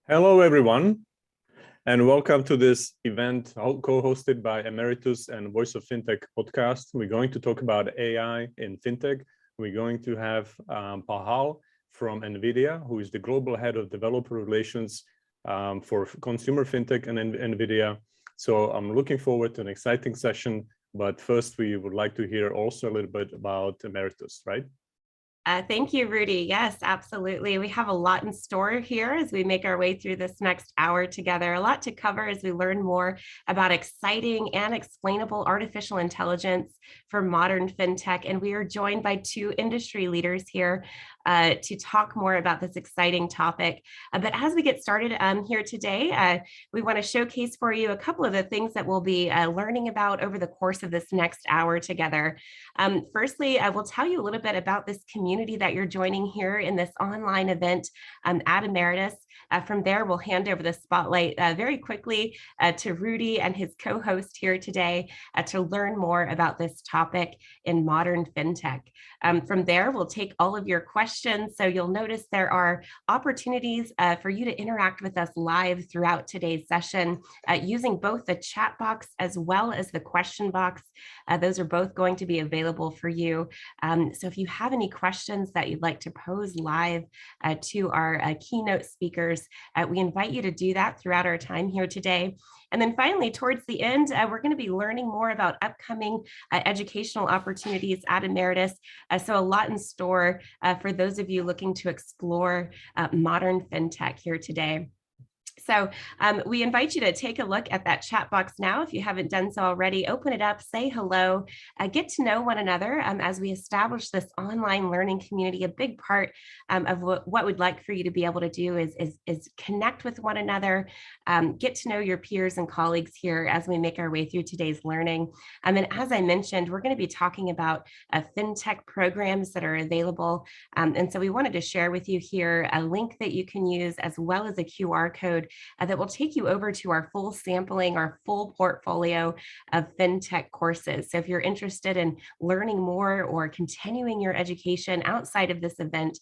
Hello, everyone, and welcome to this event co-hosted by Emeritus and Voice of FinTech podcast. We're going to talk about AI in FinTech. We're going to have Pahal from Nvidia, who is the global head of developer relations for consumer FinTech and Nvidia. So I'm looking forward to an exciting session, but first we would like to hear also a little bit about Emeritus, right? Thank you, Rudy. Yes, absolutely. We have a lot in store here as we make our way through this next hour together. A lot to cover as we learn more about exciting and explainable artificial intelligence for modern fintech. And we are joined by two industry leaders here to talk more about this exciting topic. But as we get started here today, we want to showcase for you a couple of the things that we'll be learning about over the course of this next hour together. Firstly, I will tell you a little bit about this community that you're joining here in this online event at Emeritus. From there, we'll hand over the spotlight very quickly to Rudy and his co-host here today to learn more about this topic in modern fintech. From there, we'll take all of your questions. So you'll notice there are opportunities for you to interact with us live throughout today's session using both the chat box as well as the question box. Those are both going to be available for you. So if you have any questions that you'd like to pose live to our keynote speakers, we invite you to do that throughout our time here today. And then finally, towards the end, we're going to be learning more about upcoming educational opportunities at Emeritus. So a lot in store for those of you looking to explore modern fintech here today. So we invite you to take a look at that chat box now. If you haven't done so already, open it up, say hello, get to know one another as we establish this online learning community. A big part of what we'd like for you to be able to do is connect with one another, get to know your peers and colleagues here as we make our way through today's learning. And as I mentioned, we're going to be talking about FinTech programs that are available. And so we wanted to share with you here a link that you can use as well as a QR code that will take you over to our full sampling, our full portfolio of FinTech courses. So if you're interested in learning more or continuing your education outside of this event,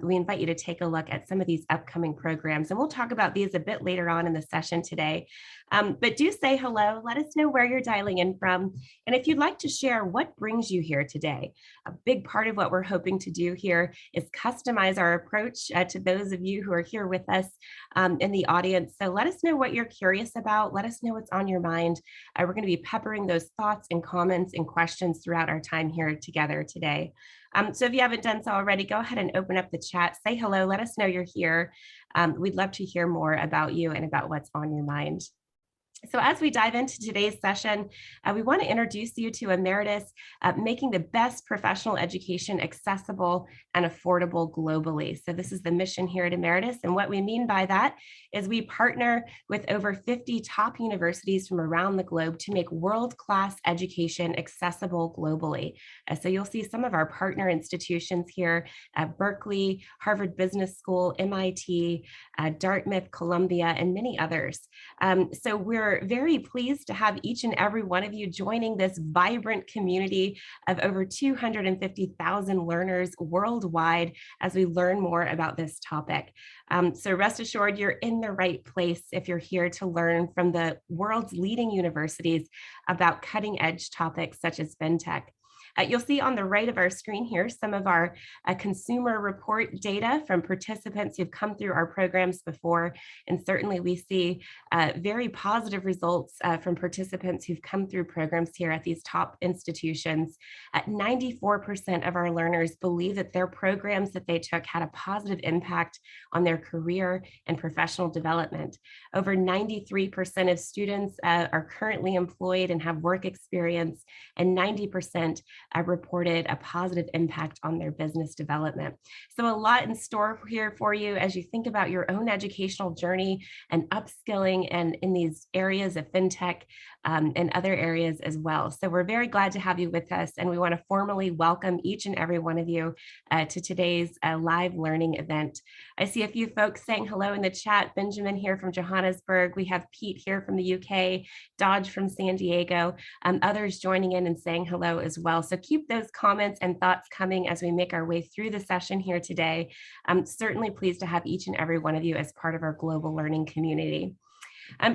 we invite you to take a look at some of these upcoming programs. And we'll talk about these a bit later on in the session today. But do say hello, let us know where you're dialing in from. And if you'd like to share what brings you here today, a big part of what we're hoping to do here is customize our approach to those of you who are here with us in the audience. So let us know what you're curious about. Let us know what's on your mind. We're going to be peppering those thoughts and comments and questions throughout our time here together today. So if you haven't done so already, go ahead and open up the chat, say hello, let us know you're here. We'd love to hear more about you and about what's on your mind. So as we dive into today's session, we want to introduce you to Emeritus, making the best professional education accessible and affordable globally. So this is the mission here at Emeritus. And what we mean by that is we partner with over 50 top universities from around the globe to make world-class education accessible globally. So you'll see some of our partner institutions here at Berkeley, Harvard Business School, MIT, Dartmouth, Columbia, and many others. So we're very pleased to have each and every one of you joining this vibrant community of over 250,000 learners worldwide as we learn more about this topic. So rest assured, you're in the right place if you're here to learn from the world's leading universities about cutting edge topics such as FinTech. You'll see on the right of our screen here some of our consumer report data from participants who've come through our programs before. And certainly we see very positive results from participants who've come through programs here at these top institutions. 94% of our learners believe that their programs that they took had a positive impact on their career and professional development. Over 93% of students are currently employed and have work experience, and 90% reported a positive impact on their business development. So a lot in store here for you as you think about your own educational journey and upskilling and in these areas of FinTech and other areas as well. So we're very glad to have you with us, and we want to formally welcome each and every one of you to today's live learning event. I see a few folks saying hello in the chat. Benjamin here from Johannesburg. We have Pete here from the UK, Dodge from San Diego, others joining in and saying hello as well. So keep those comments and thoughts coming as we make our way through the session here today. I'm certainly pleased to have each and every one of you as part of our global learning community.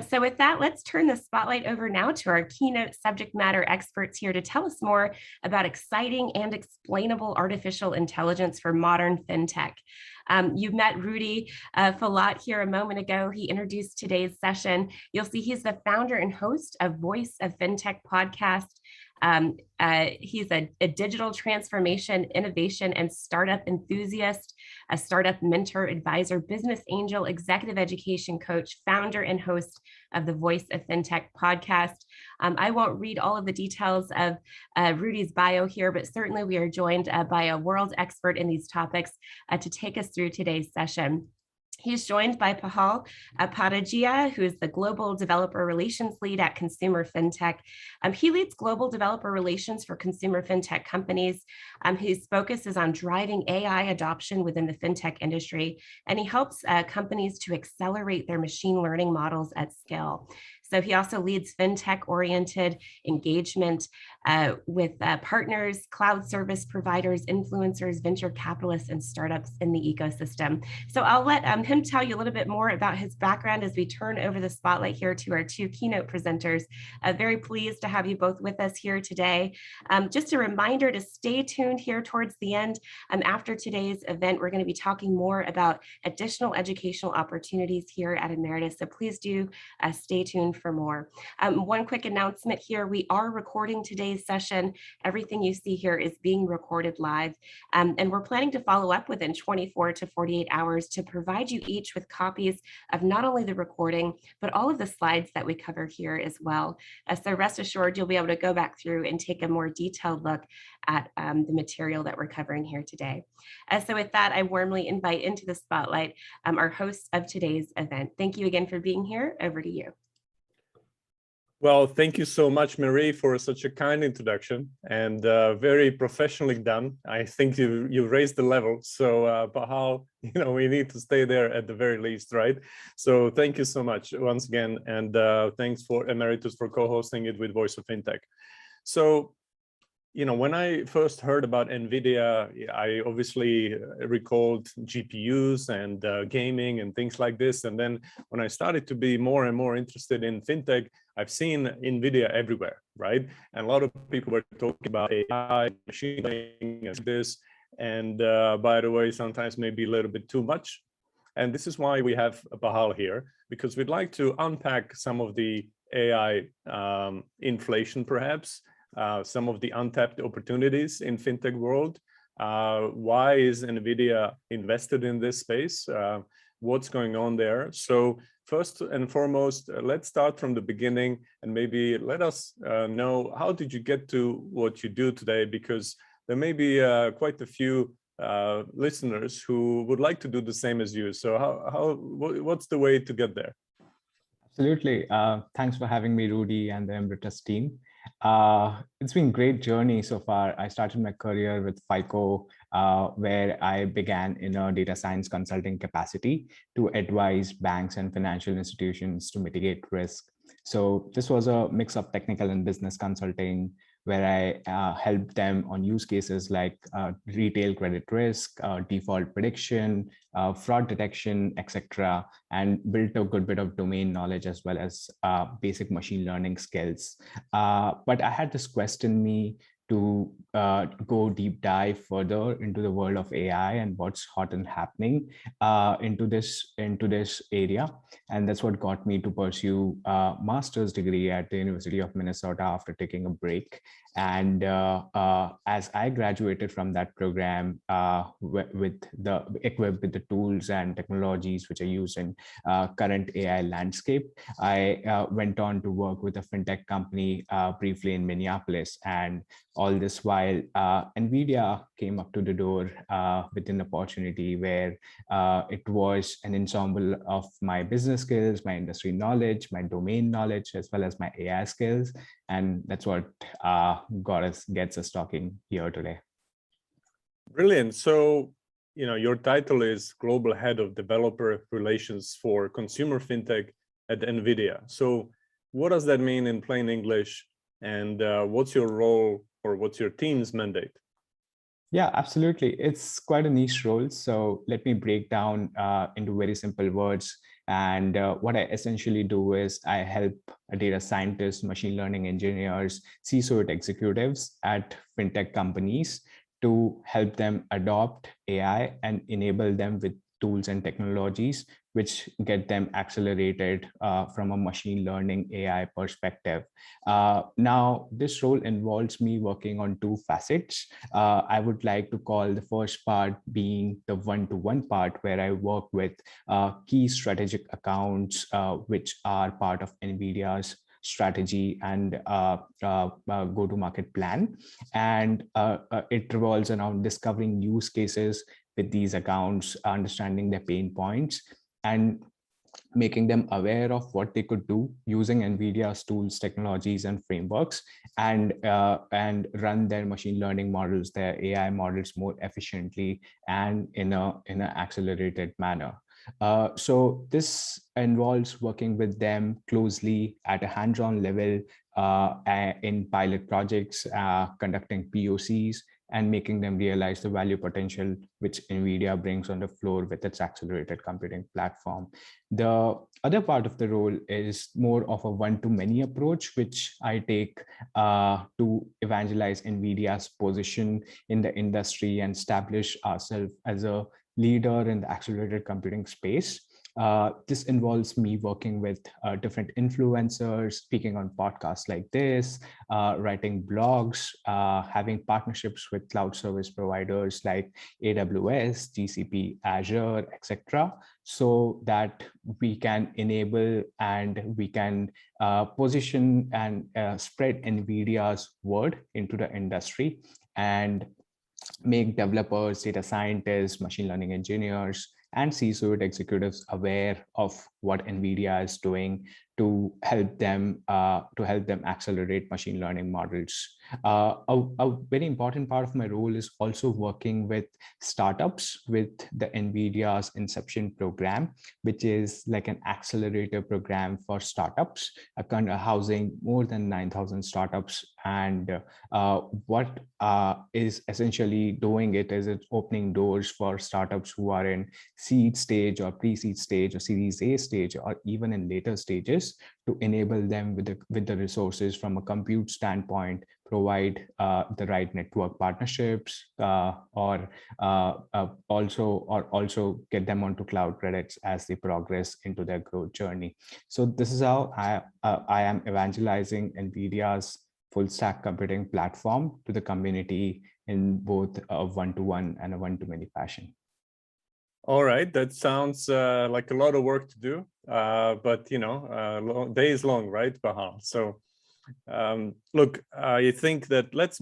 So with that, let's turn the spotlight over now to our keynote subject matter experts here to tell us more about exciting and explainable artificial intelligence for modern fintech. You met Rudy Falat here a moment ago. He introduced today's session. You'll see he's the founder and host of Voice of FinTech podcast. He's a digital transformation, innovation, and startup enthusiast, a startup mentor, advisor, business angel, executive education coach, founder and host of the Voice of FinTech podcast. I won't read all of the details of Rudy's bio here, but certainly we are joined by a world expert in these topics to take us through today's session. He's joined by Pahal Patangia, who is the Global Developer Relations Lead at Consumer FinTech. He leads global developer relations for consumer FinTech companies. His focus is on driving AI adoption within the FinTech industry, and he helps companies to accelerate their machine learning models at scale. So he also leads FinTech-oriented engagement with partners, cloud service providers, influencers, venture capitalists, and startups in the ecosystem. So I'll let him tell you a little bit more about his background as we turn over the spotlight here to our two keynote presenters. Very pleased to have you both with us here today. Just a reminder to stay tuned here towards the end. After today's event, we're going to be talking more about additional educational opportunities here at Emeritus. So please do stay tuned for more. One quick announcement here, we are recording today's session. Everything you see here is being recorded live, and we're planning to follow up within 24 to 48 hours to provide you each with copies of not only the recording, but all of the slides that we cover here as well. So rest assured, you'll be able to go back through and take a more detailed look at the material that we're covering here today. So with that, I warmly invite into the spotlight our hosts of today's event. Thank you again for being here. Over to you. Well, thank you so much, Marie, for such a kind introduction and very professionally done. I think you raised the level. So, Pahal, we need to stay there at the very least, right? So, thank you so much once again, and thanks for Emeritus for co-hosting it with Voice of FinTech. So, when I first heard about Nvidia, I obviously recalled GPUs and gaming and things like this. And then when I started to be more and more interested in FinTech, I've seen Nvidia everywhere, right? And a lot of people were talking about AI, machine learning, and this. And by the way, sometimes maybe a little bit too much. And this is why we have Pahal here, because we'd like to unpack some of the AI inflation, perhaps, some of the untapped opportunities in FinTech world. Why is NVIDIA invested in this space? What's going on there? So first and foremost, let's start from the beginning and maybe let us know, how did you get to what you do today? Because there may be quite a few listeners who would like to do the same as you. So what's the way to get there? Absolutely. Thanks for having me, Rudy, and the Emeritus team. It's been a great journey so far. I started my career with FICO, where I began in a data science consulting capacity to advise banks and financial institutions to mitigate risk. So this was a mix of technical and business consulting, where I helped them on use cases like retail credit risk, default prediction, fraud detection, etc., and built a good bit of domain knowledge as well as basic machine learning skills. But I had this quest in me to go deep dive further into the world of AI and what's hot and happening into this area. And that's what got me to pursue a master's degree at the University of Minnesota after taking a break. And as I graduated from that program equipped with the tools and technologies which are used in current AI landscape, I went on to work with a fintech company briefly in Minneapolis. And all this while, NVIDIA came up to the door with an opportunity where it was an ensemble of my business skills, my industry knowledge, my domain knowledge, as well as my AI skills. And that's what gets us talking here today. Brilliant. So, your title is Global Head of Developer Relations for Consumer FinTech at NVIDIA. So what does that mean in plain English? And what's your role or what's your team's mandate? Yeah, absolutely. It's quite a niche role. So let me break down into very simple words. And what I essentially do is I help data scientists, machine learning engineers, C-suite executives at fintech companies to help them adopt AI and enable them with tools and technologies which get them accelerated from a machine learning AI perspective. Now, this role involves me working on two facets. I would like to call the first part being the one-to-one part, where I work with key strategic accounts, which are part of NVIDIA's strategy and go-to-market plan. And it revolves around discovering use cases with these accounts, understanding their pain points, and making them aware of what they could do using NVIDIA's tools, technologies, and frameworks, and run their machine learning models, their AI models more efficiently and in an accelerated manner. So this involves working with them closely at a hands-on level in pilot projects, conducting POCs, and making them realize the value potential which NVIDIA brings on the floor with its accelerated computing platform. The other part of the role is more of a one-to-many approach, which I take to evangelize NVIDIA's position in the industry and establish ourselves as a leader in the accelerated computing space. This involves me working with different influencers, speaking on podcasts like this, writing blogs, having partnerships with cloud service providers like AWS, GCP, Azure, etc., so that we can enable and we can position and spread NVIDIA's word into the industry and make developers, data scientists, machine learning engineers, and C-suite executives aware of what NVIDIA is doing to help them accelerate machine learning models. A very important part of my role is also working with startups with the NVIDIA's Inception program, which is like an accelerator program for startups, kind of housing more than 9,000 startups. And what is essentially doing it is it's opening doors for startups who are in seed stage or pre-seed stage or Series A stage or even in later stages, to enable them with the resources from a compute standpoint, provide the right network partnerships, or also get them onto cloud credits as they progress into their growth journey. So this is how I am evangelizing NVIDIA's full stack computing platform to the community in both a one-to-one and a one-to-many fashion. All right, that sounds like a lot of work to do, but you know, days long, right, Pahal? So look, I think that let's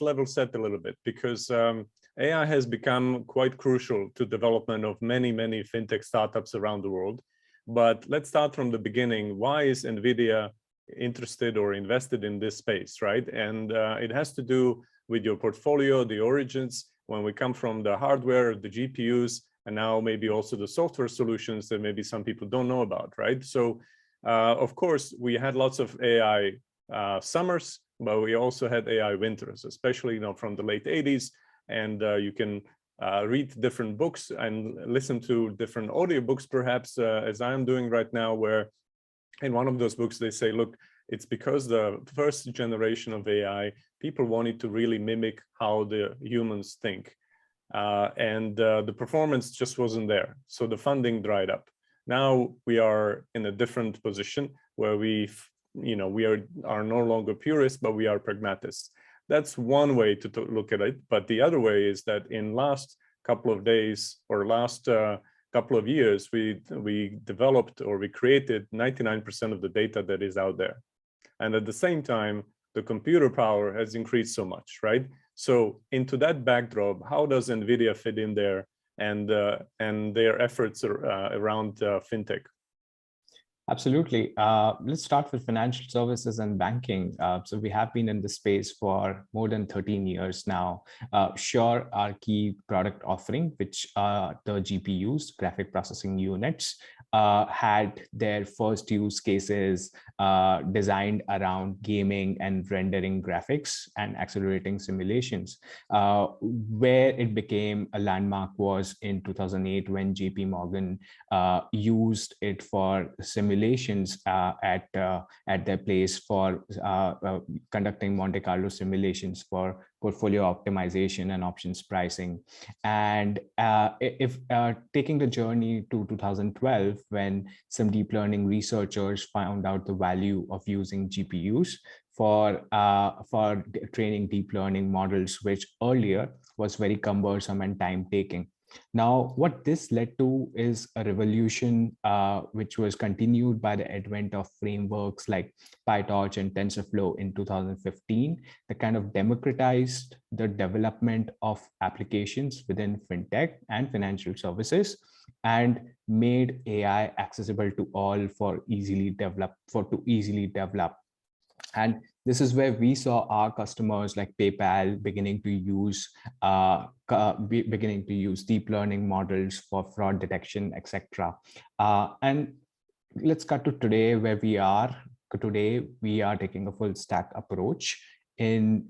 level set a little bit, because AI has become quite crucial to development of many fintech startups around the world. But let's start from the beginning. Why is NVIDIA interested or invested in this space, right? And it has to do with your portfolio, the origins, when we come from the hardware, the GPUs, and now maybe also the software solutions that maybe some people don't know about, right? So of course, we had lots of AI summers, but we also had AI winters, especially from the late 80s. And you can read different books and listen to different audiobooks, perhaps, as I am doing right now, where in one of those books, they say, look, it's because the first generation of AI, people wanted to really mimic how the humans think. And the performance just wasn't there. So the funding dried up. Now we are in a different position where we are no longer purists, but we are pragmatists. That's one way to look at it. But the other way is that in last couple of days or last couple of years, we developed or we created 99% of the data that is out there. And at the same time, the computer power has increased so much, right? So into that backdrop, how does NVIDIA fit in there and their efforts around fintech? Absolutely. Let's start with financial services and banking. So we have been in this space for more than 13 years now. Sure, our key product offering, which are the GPUs, graphic processing units, had their first use cases designed around gaming and rendering graphics and accelerating simulations. Where it became a landmark was in 2008 when JP Morgan used it for simulations at their place for conducting Monte Carlo simulations for portfolio optimization and options pricing. And if taking the journey to 2012, when some deep learning researchers found out the value of using GPUs for training deep learning models, which earlier was very cumbersome and time taking. Now, what this led to is a revolution which was continued by the advent of frameworks like PyTorch and TensorFlow in 2015, that kind of democratized the development of applications within fintech and financial services and made AI accessible to all to easily develop. And this is where we saw our customers like PayPal beginning to use deep learning models for fraud detection, etc. And let's cut to today, where we are. Today, we are taking a full stack approach in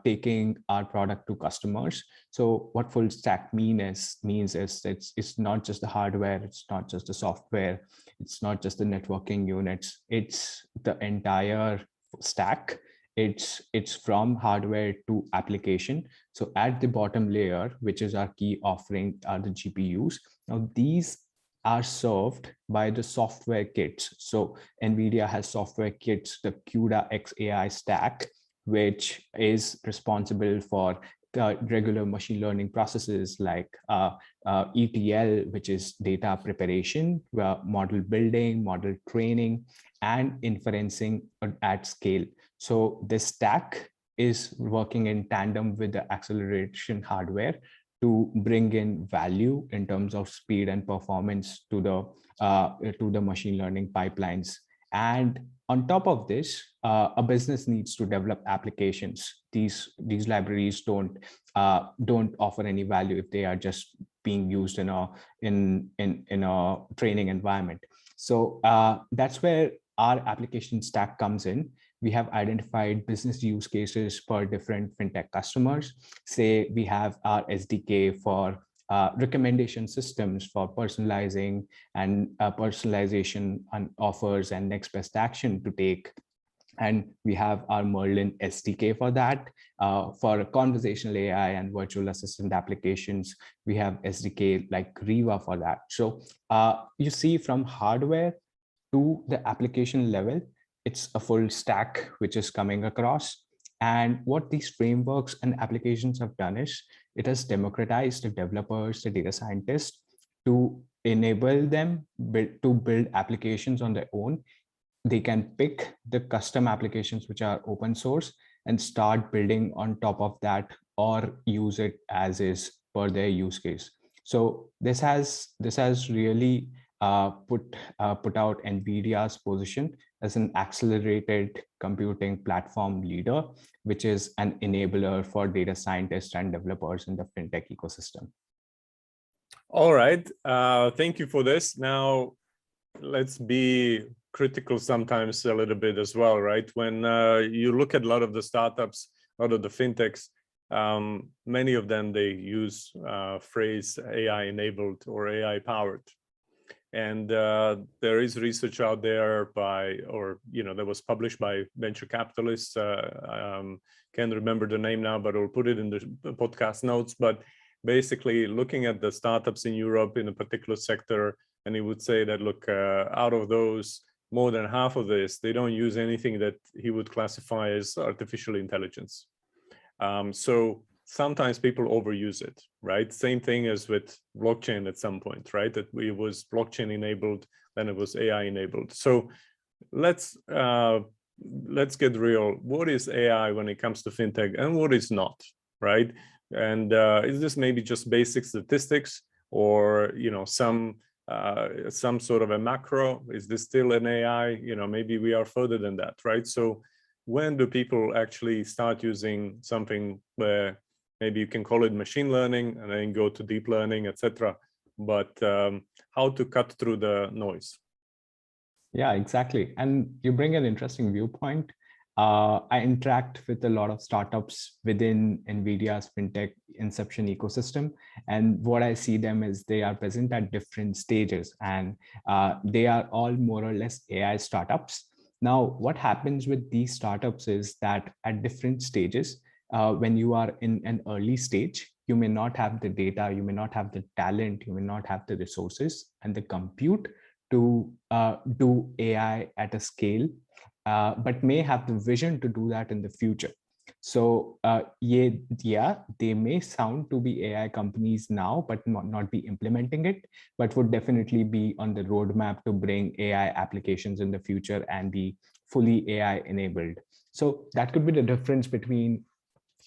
taking our product to customers. So what full stack means is it's not just the hardware, it's not just the software, it's not just the networking units, it's the entire stack. It's from hardware to application. So at the bottom layer, which is our key offering, are the GPUs. Now these are served by the software kits. So Nvidia has software kits, the CUDA X AI stack, which is responsible for regular machine learning processes like ETL, which is data preparation, model building, model training, and inferencing at scale. So this stack is working in tandem with the acceleration hardware to bring in value in terms of speed and performance to the machine learning pipelines. And on top of this, a business needs to develop applications. These libraries don't offer any value if they are just being used in a training environment. So that's where our application stack comes in. We have identified business use cases for different fintech customers. Say we have our SDK for recommendation systems for personalizing and personalization and offers and next best action to take. And we have our Merlin SDK for that. For conversational AI and virtual assistant applications, we have SDK like Riva for that. So you see, from hardware to the application level, it's a full stack which is coming across. And what these frameworks and applications have done is it has democratized the developers, the data scientists, to enable them to build applications on their own. They can pick the custom applications which are open source and start building on top of that, or use it as is per their use case. So this has really put out Nvidia's position as an accelerated computing platform leader, which is an enabler for data scientists and developers in the fintech ecosystem. All right, thank you for this. Now, let's be critical sometimes a little bit as well, right? When you look at a lot of the startups, a lot of the fintechs, many of them, they use phrase AI enabled or AI powered. And there is research out there that was published by venture capitalists. Can't remember the name now, but I'll put it in the podcast notes. But basically looking at the startups in Europe in a particular sector, and he would say that, look, out of those, more than half of this, they don't use anything that he would classify as artificial intelligence. So sometimes people overuse it, right? Same thing as with blockchain at some point, right? That it was blockchain enabled, then it was AI enabled. So let's get real. What is AI when it comes to fintech, and what is not, right? And is this maybe just basic statistics, or some sort of a macro? Is this still an AI? Maybe we are further than that, right? So when do people actually start using something where maybe you can call it machine learning and then go to deep learning, etc.? but how to cut through the noise. Yeah, exactly. And you bring an interesting viewpoint. I interact with a lot of startups within NVIDIA's FinTech inception ecosystem. And what I see them is they are present at different stages, and they are all more or less AI startups. Now, what happens with these startups is that at different stages, when you are in an early stage, you may not have the data, you may not have the talent, you may not have the resources and the compute to do AI at a scale, but may have the vision to do that in the future. So yeah, they may sound to be AI companies now, but not be implementing it, but would definitely be on the roadmap to bring AI applications in the future and be fully AI enabled. So that could be the difference between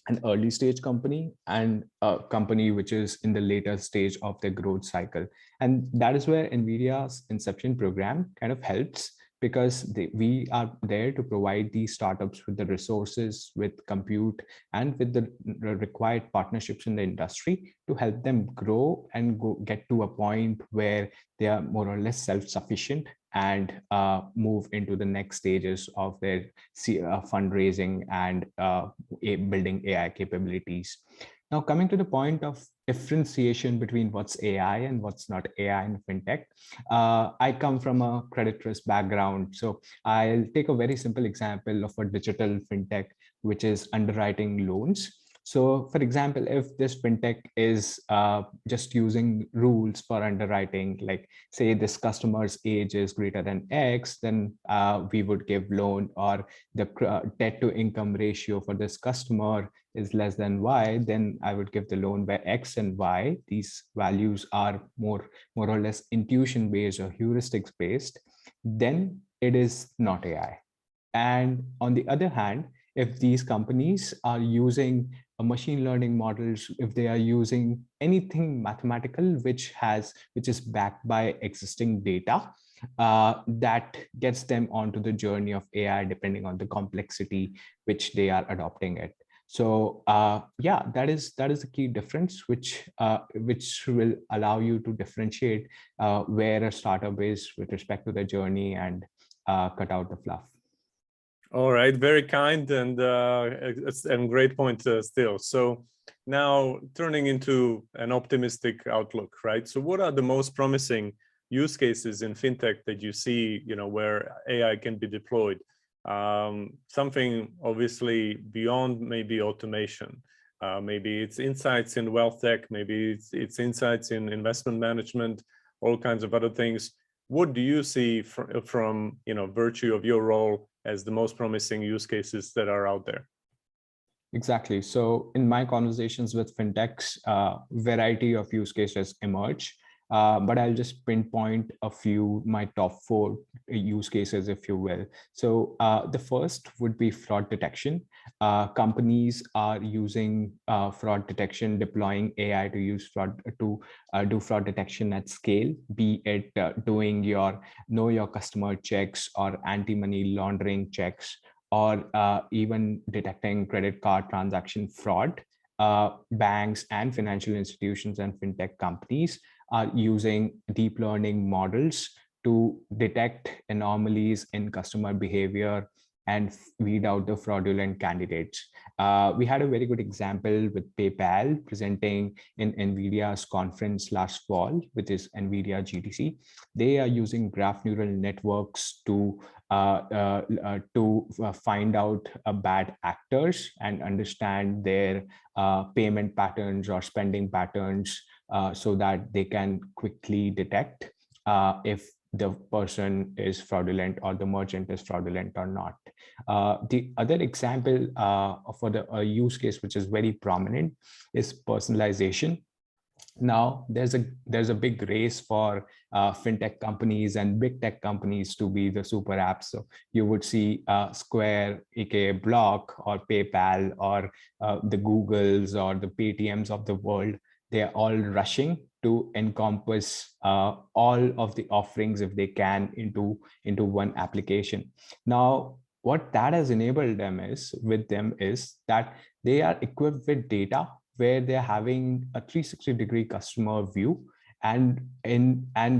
an early stage company and a company which is in the later stage of their growth cycle. And that is where NVIDIA's Inception program kind of helps, because we are there to provide these startups with the resources, with compute, and with the required partnerships in the industry to help them grow and get to a point where they are more or less self-sufficient and move into the next stages of their fundraising and building AI capabilities. Now, coming to the point of differentiation between what's AI and what's not AI in fintech, I come from a credit risk background. So I'll take a very simple example of a digital fintech, which is underwriting loans. So for example, if this fintech is just using rules for underwriting, like say this customer's age is greater than X, then we would give loan, or the debt to income ratio for this customer is less than Y, then I would give the loan by X and Y. These values are more or less intuition based or heuristics based. Then it is not AI. And on the other hand, if these companies are using machine learning models, if they are using anything mathematical which is backed by existing data, that gets them onto the journey of AI, depending on the complexity which they are adopting it. So yeah, that is the key difference, which will allow you to differentiate where a startup is with respect to the journey and cut out the fluff. All right, very kind and great point still. So now turning into an optimistic outlook, right? So what are the most promising use cases in fintech that you see, where AI can be deployed? Something obviously beyond maybe automation. Maybe it's insights in wealth tech, maybe it's insights in investment management, all kinds of other things. What do you see from virtue of your role as the most promising use cases that are out there? Exactly. So in my conversations with fintechs, variety of use cases emerge, but I'll just pinpoint a few, my top 4 use cases, if you will. So the first would be fraud detection. Companies are using fraud detection, deploying AI to use fraud to do fraud detection at scale, be it doing your know your customer checks or anti-money laundering checks, or even detecting credit card transaction fraud. Banks and financial institutions and fintech companies are using deep learning models to detect anomalies in customer behavior and weed out the fraudulent candidates. We had a very good example with PayPal presenting in NVIDIA's conference last fall, which is NVIDIA GTC. They are using graph neural networks to find out bad actors and understand their payment patterns or spending patterns, so that they can quickly detect if the person is fraudulent or the merchant is fraudulent or not. The other example for the use case, which is very prominent, is personalization. Now there's a big race for fintech companies and big tech companies to be the super apps. So you would see Square, aka Block, or PayPal, or the Googles or the Paytms of the world. They are all rushing to encompass all of the offerings, if they can, into one application. Now, what that has enabled them is that they are equipped with data where they're having a 360-degree customer view, and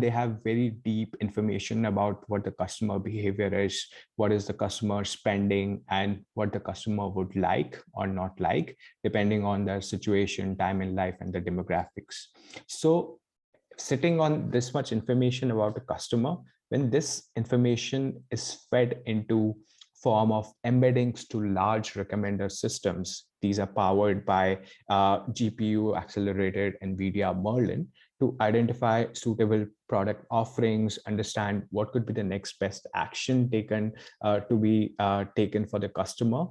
they have very deep information about what the customer behavior is, what is the customer spending, and what the customer would like or not like, depending on their situation, time in life, and the demographics. So sitting on this much information about a customer, when this information is fed into form of embeddings to large recommender systems, these are powered by GPU accelerated NVIDIA Merlin, to identify suitable product offerings, understand what could be the next best action taken to be taken for the customer,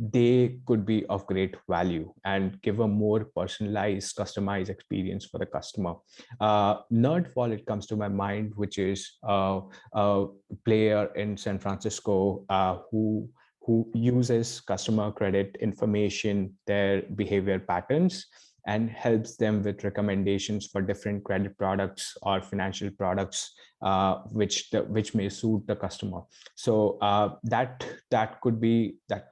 they could be of great value and give a more personalized, customized experience for the customer. Nerdfall, it comes to my mind, which is a player in San Francisco who uses customer credit information, their behavior patterns, and helps them with recommendations for different credit products or financial products which may suit the customer. So that could be that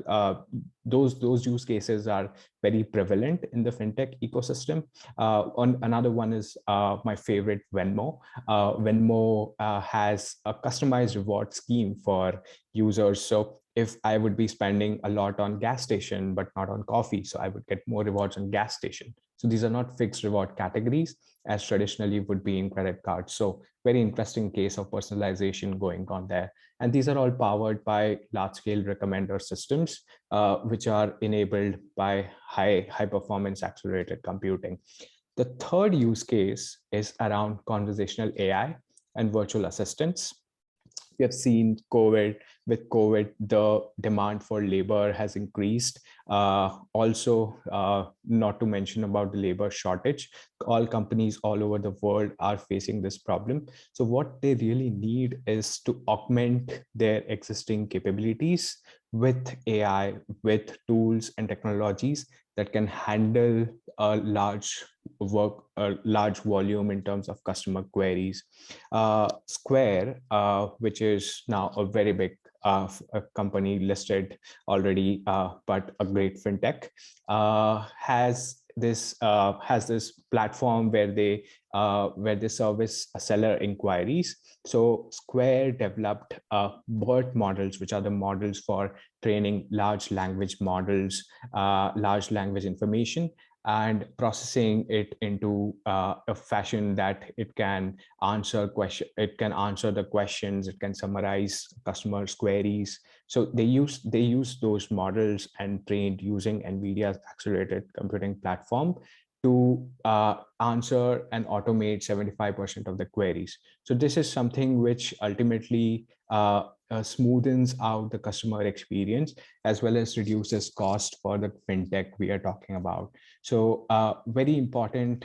those use cases are very prevalent in the fintech ecosystem. On another one is my favorite, Venmo. Venmo has a customized reward scheme for users. So if I would be spending a lot on gas station, but not on coffee, so I would get more rewards on gas station. So these are not fixed reward categories as traditionally would be in credit cards. So very interesting case of personalization going on there. And these are all powered by large scale recommender systems, which are enabled by high performance accelerated computing. The third use case is around conversational AI and virtual assistants. We have seen with COVID, the demand for labor has increased. Also, not to mention about the labor shortage, all companies all over the world are facing this problem. So what they really need is to augment their existing capabilities with AI, with tools and technologies that can handle a large volume in terms of customer queries. Square, which is now a very big a company listed already, but a great fintech, has this platform where they service seller inquiries. So Square developed BERT models, which are the models for training large language models, large language information, and processing it into a fashion that it can answer the questions, it can summarize customers' queries. So they use those models and trained using NVIDIA's accelerated computing platform to answer and automate 75% of the queries. So this is something which ultimately smoothens out the customer experience, as well as reduces cost for the fintech we are talking about. So very important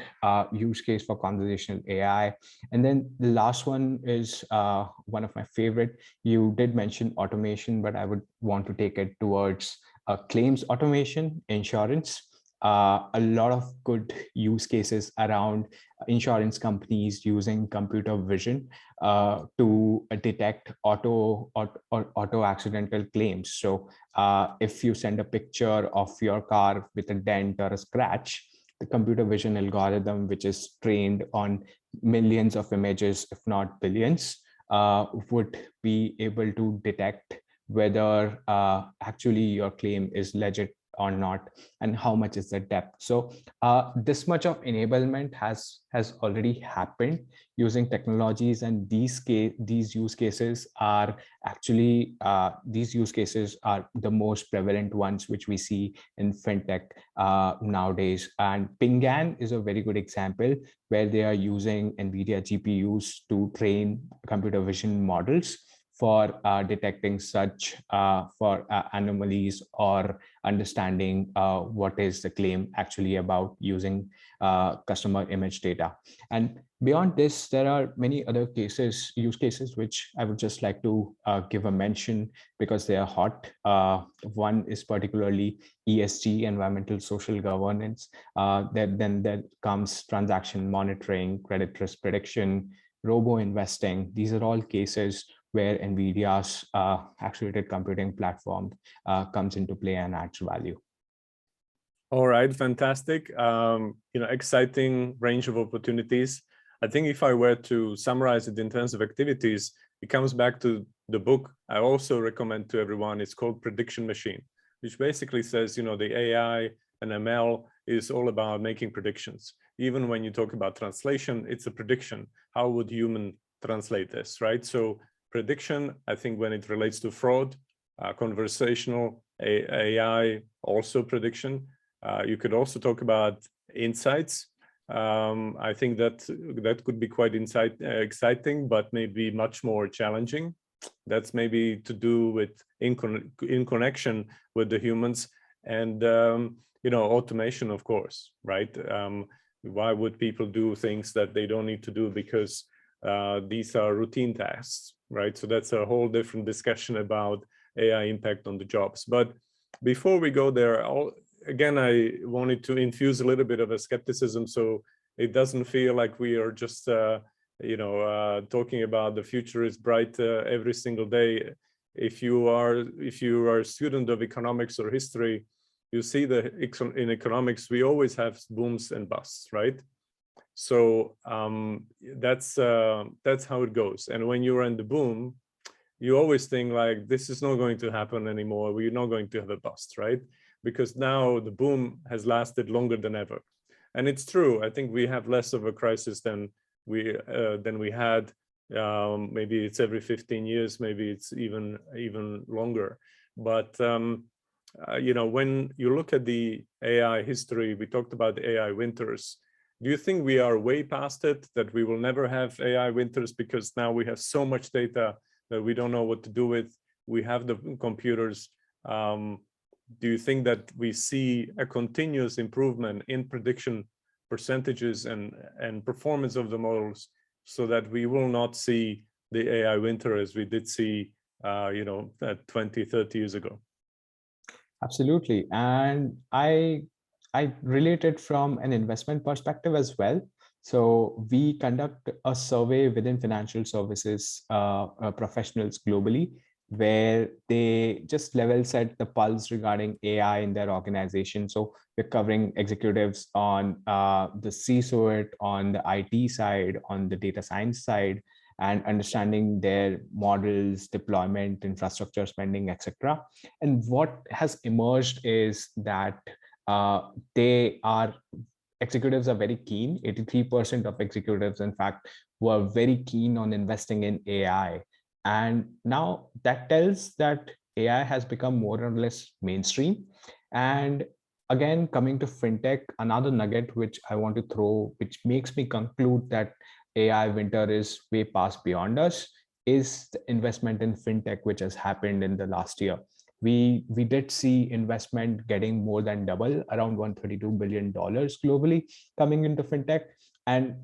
use case for conversational AI. And then the last one is one of my favorite. You did mention automation, but I would want to take it towards claims automation, insurance. A lot of good use cases around insurance companies using computer vision to detect auto accidental claims. So if you send a picture of your car with a dent or a scratch, the computer vision algorithm, which is trained on millions of images, if not billions, would be able to detect whether actually your claim is legit or not, and how much is the depth. So this much of enablement has already happened using technologies, and these use cases are actually the most prevalent ones which we see in fintech nowadays. And Pingan is a very good example where they are using NVIDIA GPUs to train computer vision models for detecting such anomalies or understanding what is the claim actually about using customer image data. And beyond this, there are many other use cases, which I would just like to give a mention because they are hot. One is particularly ESG, environmental social governance. Then there comes transaction monitoring, credit risk prediction, robo-investing. These are all cases where NVIDIA's accelerated computing platform comes into play and adds value. All right, fantastic. Exciting range of opportunities. I think if I were to summarize it in terms of activities, it comes back to the book I also recommend to everyone. It's called Prediction Machine, which basically says, the AI and ML is all about making predictions. Even when you talk about translation, it's a prediction. How would human translate this, right? So prediction, I think when it relates to fraud, conversational AI, also prediction. You could also talk about insights. I think that could be quite exciting, but maybe much more challenging. That's maybe to do with in connection with the humans and automation, of course, right? Why would people do things that they don't need to do because these are routine tasks, right? So that's a whole different discussion about AI impact on the jobs. But before we go there, again, I wanted to infuse a little bit of a skepticism, so it doesn't feel like we are just talking about the future is bright every single day. If you are a student of economics or history, you see that in economics we always have booms and busts, right? So that's how it goes. And when you're in the boom, you always think like, this is not going to happen anymore. We're not going to have a bust, right? Because now the boom has lasted longer than ever. And it's true. I think we have less of a crisis than we had. Maybe it's every 15 years, maybe it's even longer. But when you look at the AI history, we talked about the AI winters. Do you think we are way past it, that we will never have AI winters because now we have so much data that we don't know what to do with? We have the computers. Do you think that we see a continuous improvement in prediction percentages and performance of the models, so that we will not see the AI winter as we did see 20, 30 years ago? Absolutely. And I relate it from an investment perspective as well. So we conduct a survey within financial services professionals globally, where they just level set the pulse regarding AI in their organization. So we're covering executives on the C-suite, on the IT side, on the data science side, and understanding their models, deployment, infrastructure spending, etc. And what has emerged is that executives are very keen. 83% of executives, in fact, were very keen on investing in AI. And now that tells that AI has become more or less mainstream. And again, coming to fintech, another nugget which I want to throw, which makes me conclude that AI winter is way past beyond us, is the investment in fintech, which has happened in the last year. We did see investment getting more than double, around $132 billion globally coming into fintech. And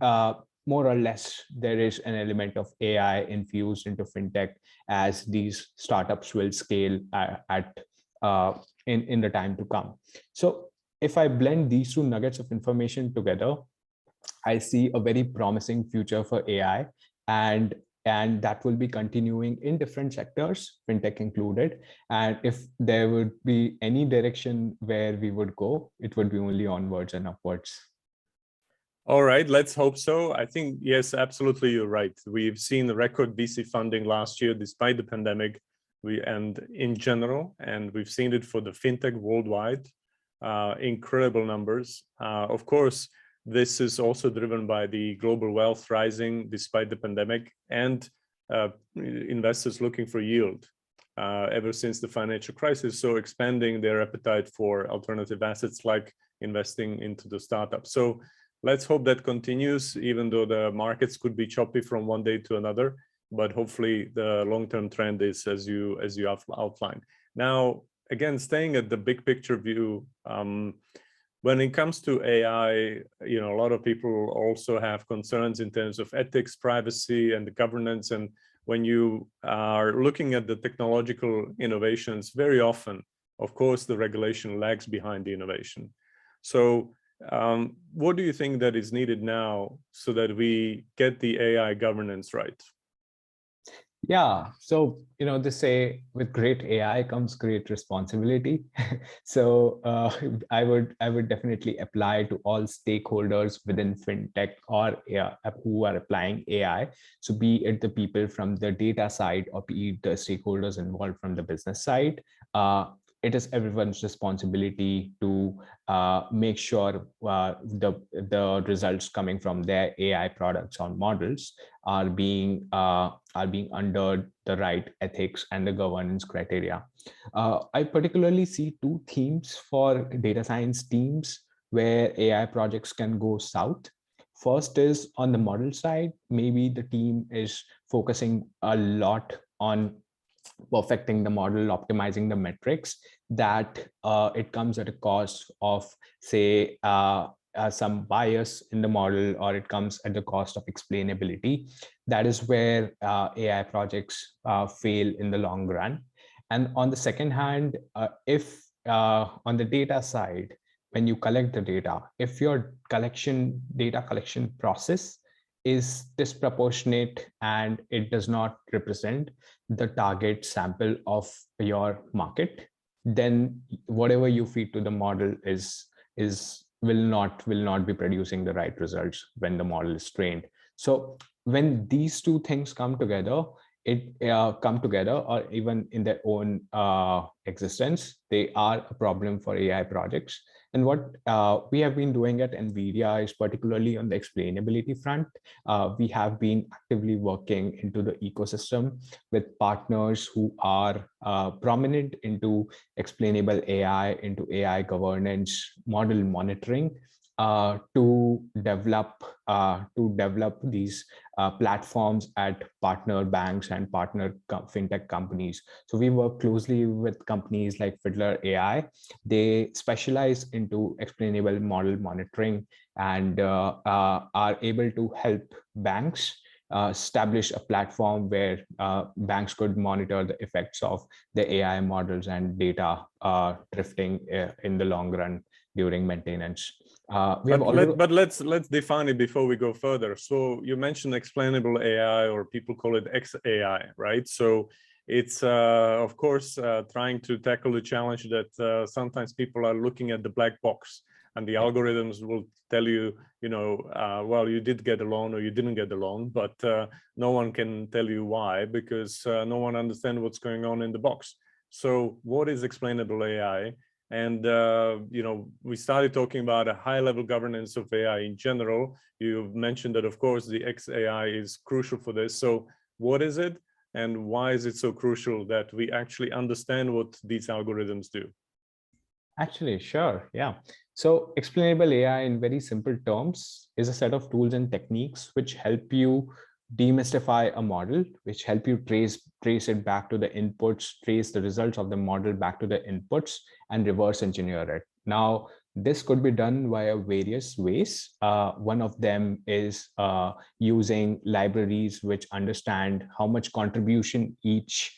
more or less, there is an element of AI infused into fintech as these startups will scale in the time to come. So if I blend these two nuggets of information together, I see a very promising future for AI, and that will be continuing in different sectors, fintech included. And if there would be any direction where we would go, it would be only onwards and upwards. All right, let's hope so. I think, yes, absolutely, you're right. We've seen the record VC funding last year, despite the pandemic, and in general, and we've seen it for the fintech worldwide, incredible numbers. Of course, this is also driven by the global wealth rising despite the pandemic, and investors looking for yield ever since the financial crisis, so expanding their appetite for alternative assets like investing into the startup. So let's hope that continues, even though the markets could be choppy from one day to another, but hopefully the long-term trend is as you outlined. Now, again, staying at the big picture view, when it comes to AI, a lot of people also have concerns in terms of ethics, privacy, and the governance. And when you are looking at the technological innovations, very often, of course, the regulation lags behind the innovation. So what do you think that is needed now so that we get the AI governance right? Yeah, so they say with great AI comes great responsibility. So I would definitely apply to all stakeholders within fintech or who are applying AI. So be it the people from the data side or be it the stakeholders involved from the business side. It is everyone's responsibility to make sure the results coming from their AI products or models are being under the right ethics and the governance criteria. I particularly see two themes for data science teams where AI projects can go south. First is on the model side, maybe the team is focusing a lot on perfecting the model, optimizing the metrics, that it comes at a cost of, say, some bias in the model, or it comes at the cost of explainability. That is where AI projects fail in the long run. And on the second hand, if on the data side, when you collect the data, if your data collection process is disproportionate and it does not represent the target sample of your market, then whatever you feed to the model will not be producing the right results when the model is trained. So when these two things come together, or even in their own existence, they are a problem for AI projects. And what we have been doing at Nvidia is, particularly on the explainability front, we have been actively working into the ecosystem with partners who are prominent into explainable AI, into AI governance, model monitoring, to develop these platforms at partner banks and partner fintech companies. So we work closely with companies like Fiddler AI. They specialize into explainable model monitoring and are able to help banks establish a platform where banks could monitor the effects of the AI models and data drifting in the long run during maintenance. Let's define it before we go further. So you mentioned explainable AI, or people call it XAI, right? So it's of course trying to tackle the challenge that sometimes people are looking at the black box, and the algorithms will tell you, well, you did get a loan or you didn't get a loan, but no one can tell you why, because no one understands what's going on in the box. So what is explainable AI? And, we started talking about a high-level governance of AI in general. You've mentioned that, of course, the XAI is crucial for this. So what is it, and why is it so crucial that we actually understand what these algorithms do? Actually, sure. Yeah. So explainable AI in very simple terms is a set of tools and techniques which help you demystify a model, which help you trace it back to the inputs, trace the results of the model back to the inputs, and reverse engineer it. Now, this could be done via various ways. One of them is using libraries which understand how much contribution each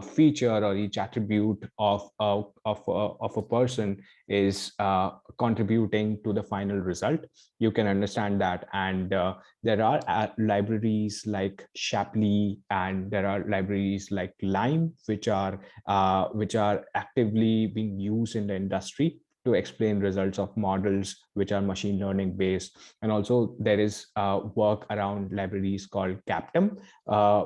feature or each attribute of a person is contributing to the final result. You can understand that, and there are libraries like Shapley, and there are libraries like Lime, which are actively being used in the industry to explain results of models which are machine learning based. And also there is work around libraries called Captum,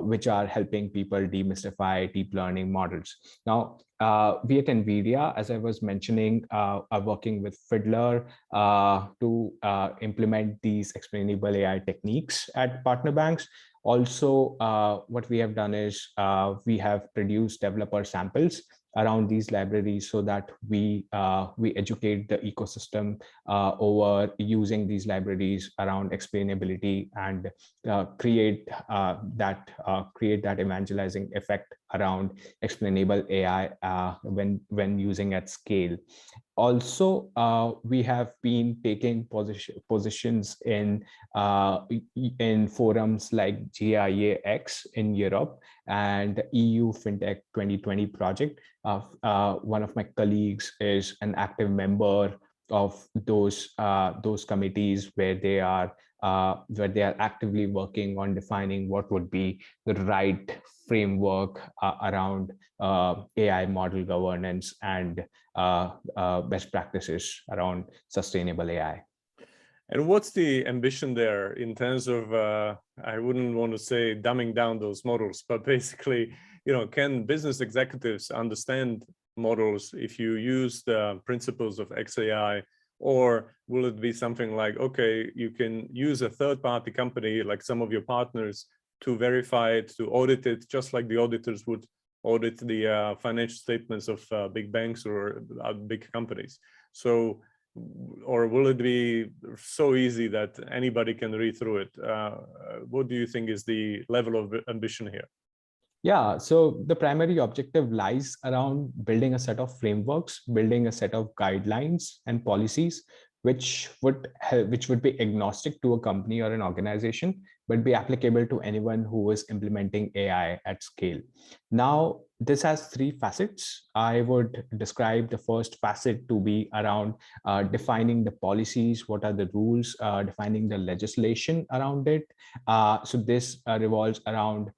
which are helping people demystify deep learning models. Now, we at Nvidia, as I was mentioning, are working with Fiddler to implement these explainable AI techniques at partner banks. Also, what we have done is we have produced developer samples around these libraries so that we educate the ecosystem over using these libraries around explainability, and create that evangelizing effect around explainable AI when using at scale. Also, we have been taking positions in forums like GIAX in Europe and EU FinTech 2020 project. One of my colleagues is an active member of those committees where they are where they are actively working on defining what would be the right framework around AI model governance and best practices around sustainable AI. And what's the ambition there in terms of, I wouldn't want to say dumbing down those models, but basically, can business executives understand models if you use the principles of XAI, or will it be something like, okay, you can use a third-party company like some of your partners to verify it, to audit it, just like the auditors would audit the financial statements of big banks or big companies. So, or will it be so easy that anybody can read through it? What do you think is the level of ambition here? Yeah, so the primary objective lies around building a set of frameworks, building a set of guidelines and policies, which would be agnostic to a company or an organization, but be applicable to anyone who is implementing AI at scale. Now, this has three facets. I would describe the first facet to be around defining the policies, what are the rules, defining the legislation around it. So this revolves around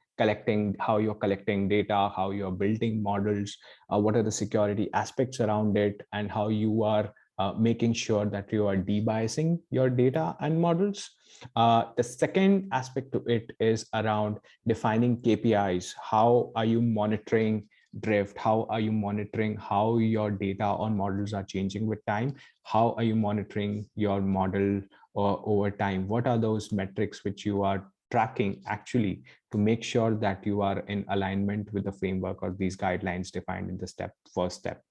how you're collecting data, how you're building models, what are the security aspects around it, and how you are making sure that you are debiasing your data and models. The second aspect to it is around defining KPIs. How are you monitoring drift? How are you monitoring how your data on models are changing with time? How are you monitoring your model over time? What are those metrics which you are tracking actually to make sure that you are in alignment with the framework or these guidelines defined in the first step?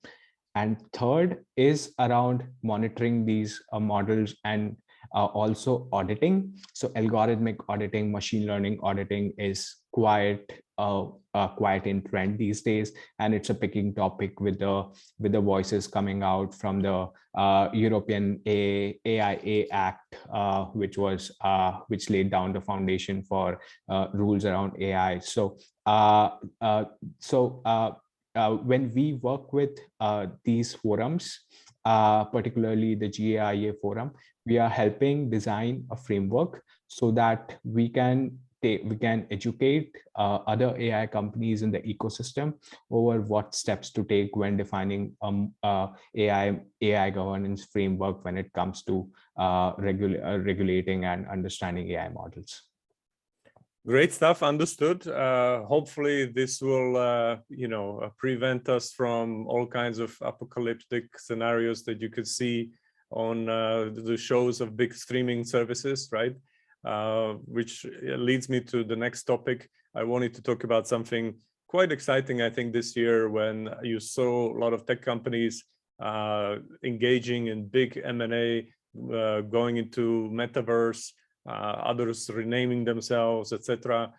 And third is around monitoring these models and also auditing. So algorithmic auditing, machine learning auditing is quite in trend these days, and it's a picking topic with the voices coming out from the European AIA Act, which laid down the foundation for rules around AI. So when we work with these forums, particularly the GAIA forum, we are helping design a framework so that we can educate other AI companies in the ecosystem over what steps to take when defining AI governance framework when it comes to regulating and understanding AI models. Great stuff, understood. Hopefully this will, prevent us from all kinds of apocalyptic scenarios that you could see on the shows of big streaming services, right? Which leads me to the next topic. I wanted to talk about something quite exciting, I think, this year, when you saw a lot of tech companies engaging in big M&A, going into Metaverse, others renaming themselves, etc.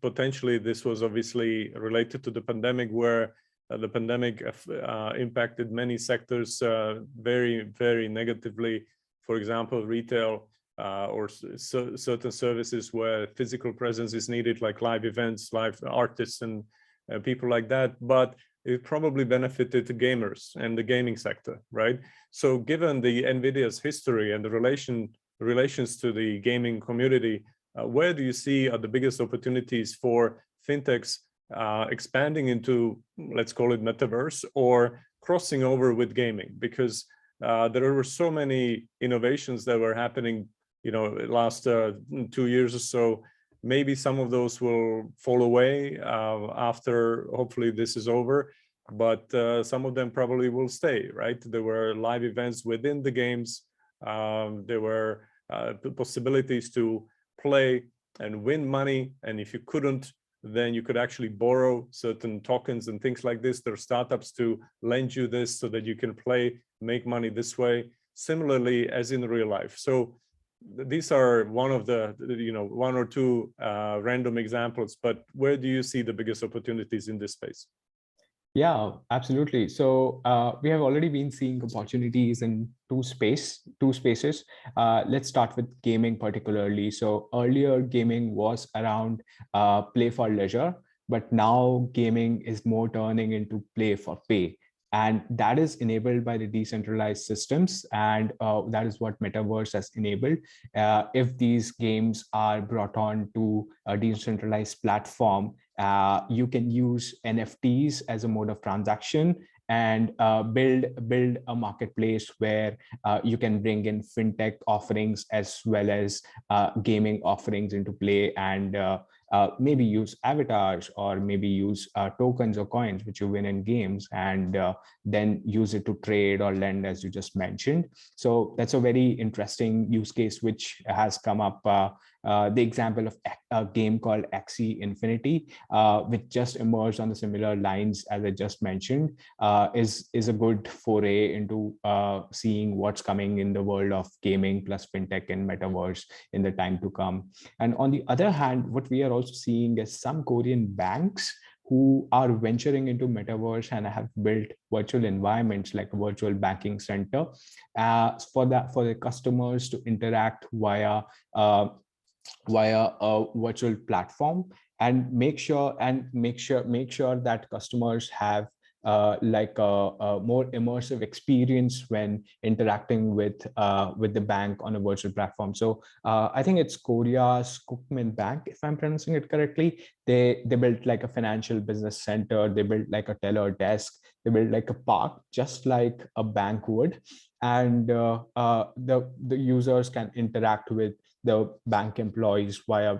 Potentially, this was obviously related to the pandemic, where the pandemic impacted many sectors very, very negatively. For example, retail or certain services where physical presence is needed, like live events, live artists, and people like that. But it probably benefited the gamers and the gaming sector, right? So given the NVIDIA's history and the relations to the gaming community, where do you see are the biggest opportunities for fintechs expanding into, let's call it metaverse, or crossing over with gaming? Because there were so many innovations that were happening, last 2 years or so. Maybe some of those will fall away after, hopefully, this is over, but some of them probably will stay, right? There were live events within the games. There were possibilities to play and win money, and if you couldn't, then you could actually borrow certain tokens and things like this. There are startups to lend you this so that you can play, make money this way, similarly as in real life. So these are one of the, one or two random examples, but where do you see the biggest opportunities in this space? Yeah, absolutely. So we have already been seeing opportunities in two spaces. Let's start with gaming particularly. So earlier gaming was around play for leisure, but now gaming is more turning into play for pay. And that is enabled by the decentralized systems. And that is what Metaverse has enabled. If these games are brought on to a decentralized platform, you can use NFTs as a mode of transaction and build a marketplace where you can bring in fintech offerings as well as gaming offerings into play, and maybe use avatars or maybe use tokens or coins which you win in games, and then use it to trade or lend, as you just mentioned. So that's a very interesting use case which has come up. The example of a game called Axie Infinity, which just emerged on the similar lines as I just mentioned, is a good foray into seeing what's coming in the world of gaming plus fintech and metaverse in the time to come. And on the other hand, what we are also seeing is some Korean banks who are venturing into metaverse and have built virtual environments like a virtual banking center for the customers to interact via a virtual platform, and make sure that customers have like a more immersive experience when interacting with the bank on a virtual platform. So I think it's Korea's Kookmin Bank, if I'm pronouncing it correctly. They built like a financial business center. They built like a teller desk. They built like a park, just like a bank would, and the users can interact with the bank employees via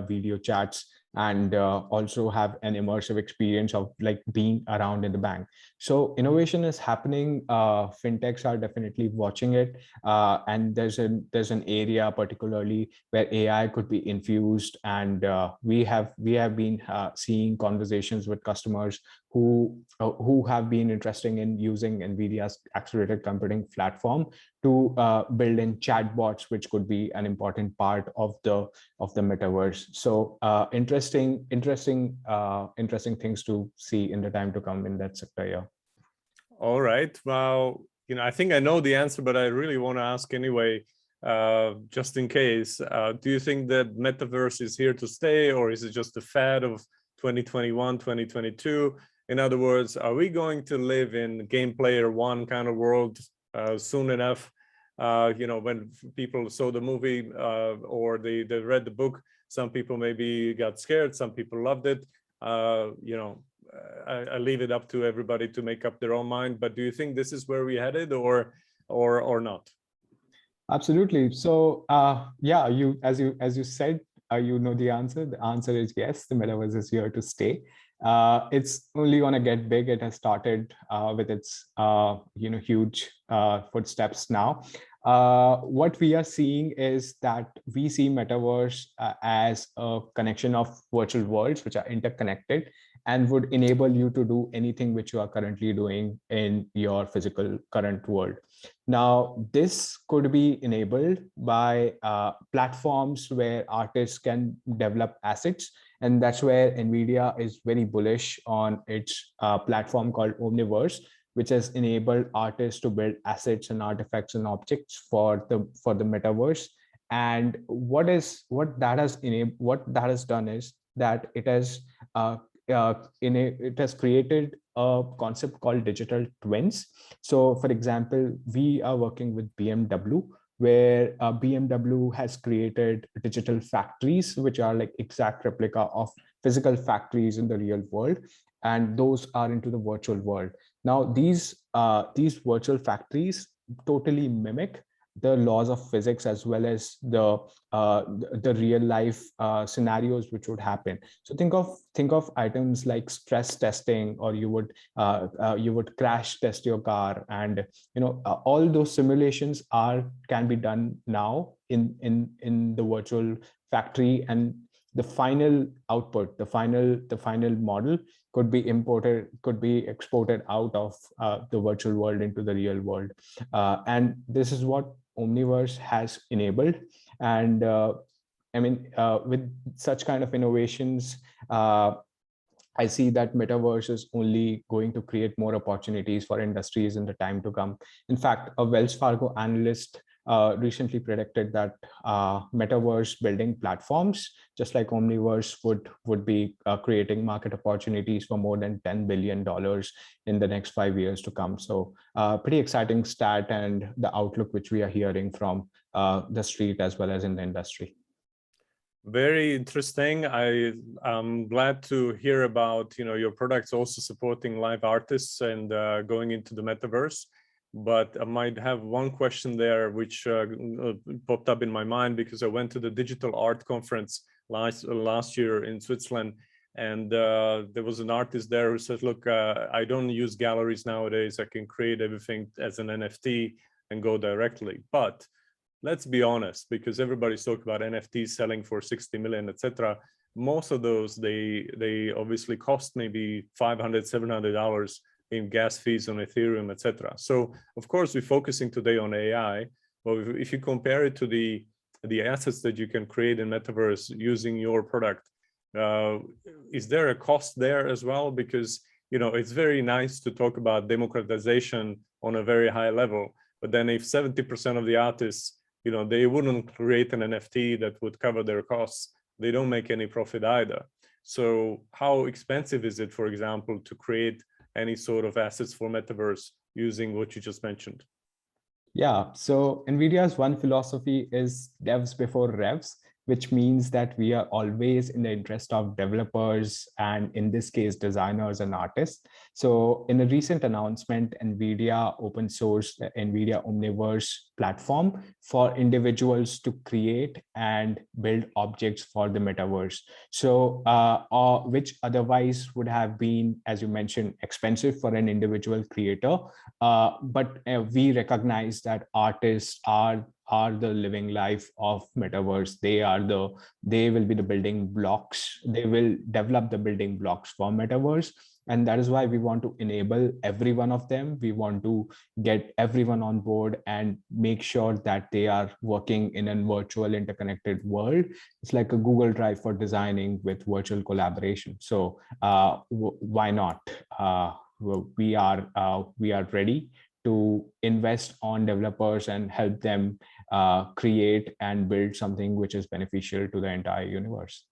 video chats, and also have an immersive experience of like being around in the bank. So innovation is happening. Fintechs are definitely watching it, and there's an area particularly where AI could be infused, and we have been seeing conversations with customers who have been interested in using NVIDIA's accelerated computing platform to build in chatbots, which could be an important part of the metaverse. So interesting things to see in the time to come in that sector. Yeah. All right. Well, I think I know the answer, but I really want to ask anyway, just in case. Do you think that metaverse is here to stay, or is it just a fad of 2021, 2022? In other words, are we going to live in game player one kind of world soon enough? When people saw the movie or they read the book, some people maybe got scared, some people loved it. I leave it up to everybody to make up their own mind. But do you think this is where we headed, or not? Absolutely. So yeah, as you said, you know the answer. The answer is yes. The metaverse is here to stay. It's only going to get big. It has started with its huge footsteps now. What we are seeing is that we see metaverse as a connection of virtual worlds which are interconnected and would enable you to do anything which you are currently doing in your physical current world. Now, this could be enabled by platforms where artists can develop assets. And that's where NVIDIA is very bullish on its platform called Omniverse, which has enabled artists to build assets and artifacts and objects for the metaverse. And what that has done is that it has created a concept called digital twins. So, for example, we are working with BMW, where BMW has created digital factories, which are like exact replica of physical factories in the real world, and those are into the virtual world. Now, these virtual factories totally mimic the laws of physics as well as the real life scenarios which would happen. So think of items like stress testing, or you would crash test your car, and all those simulations can be done now in the virtual factory, and the final output, the final model could be exported out of the virtual world into the real world. And this is what Omniverse has enabled. And with such kind of innovations, I see that metaverse is only going to create more opportunities for industries in the time to come. In fact, a Wells Fargo analyst recently predicted that metaverse building platforms, just like Omniverse, would be creating market opportunities for more than $10 billion in the next 5 years to come. So pretty exciting stat, and the outlook which we are hearing from the street as well as in the industry. Very interesting. I'm glad to hear about your products also supporting live artists and going into the metaverse. But I might have one question there which popped up in my mind, because I went to the digital art conference last year in Switzerland, and there was an artist there who said, look, I don't use galleries nowadays. I can create everything as an NFT and go directly. But let's be honest, because everybody's talking about NFTs selling for 60 million, etc. Most of those, they obviously cost maybe $500, $700 in gas fees on Ethereum, etc. So of course, we're focusing today on AI, but if you compare it to the assets that you can create in Metaverse using your product, is there a cost there as well? Because it's very nice to talk about democratization on a very high level, but then if 70% of the artists, they wouldn't create an NFT that would cover their costs, they don't make any profit either. So how expensive is it, for example, to create any sort of assets for Metaverse using what you just mentioned? Yeah, so NVIDIA's one philosophy is devs before revs, which means that we are always in the interest of developers, and in this case, designers and artists. So in a recent announcement, NVIDIA open sourced the NVIDIA Omniverse platform for individuals to create and build objects for the metaverse. So which otherwise would have been, as you mentioned, expensive for an individual creator. But we recognize that artists are the living life of metaverse. They will be the building blocks. They will develop the building blocks for metaverse. And that is why we want to enable every one of them. We want to get everyone on board and make sure that they are working in a virtual interconnected world. It's like a Google Drive for designing with virtual collaboration. So why not? We are ready to invest on developers and help them create and build something which is beneficial to the entire universe.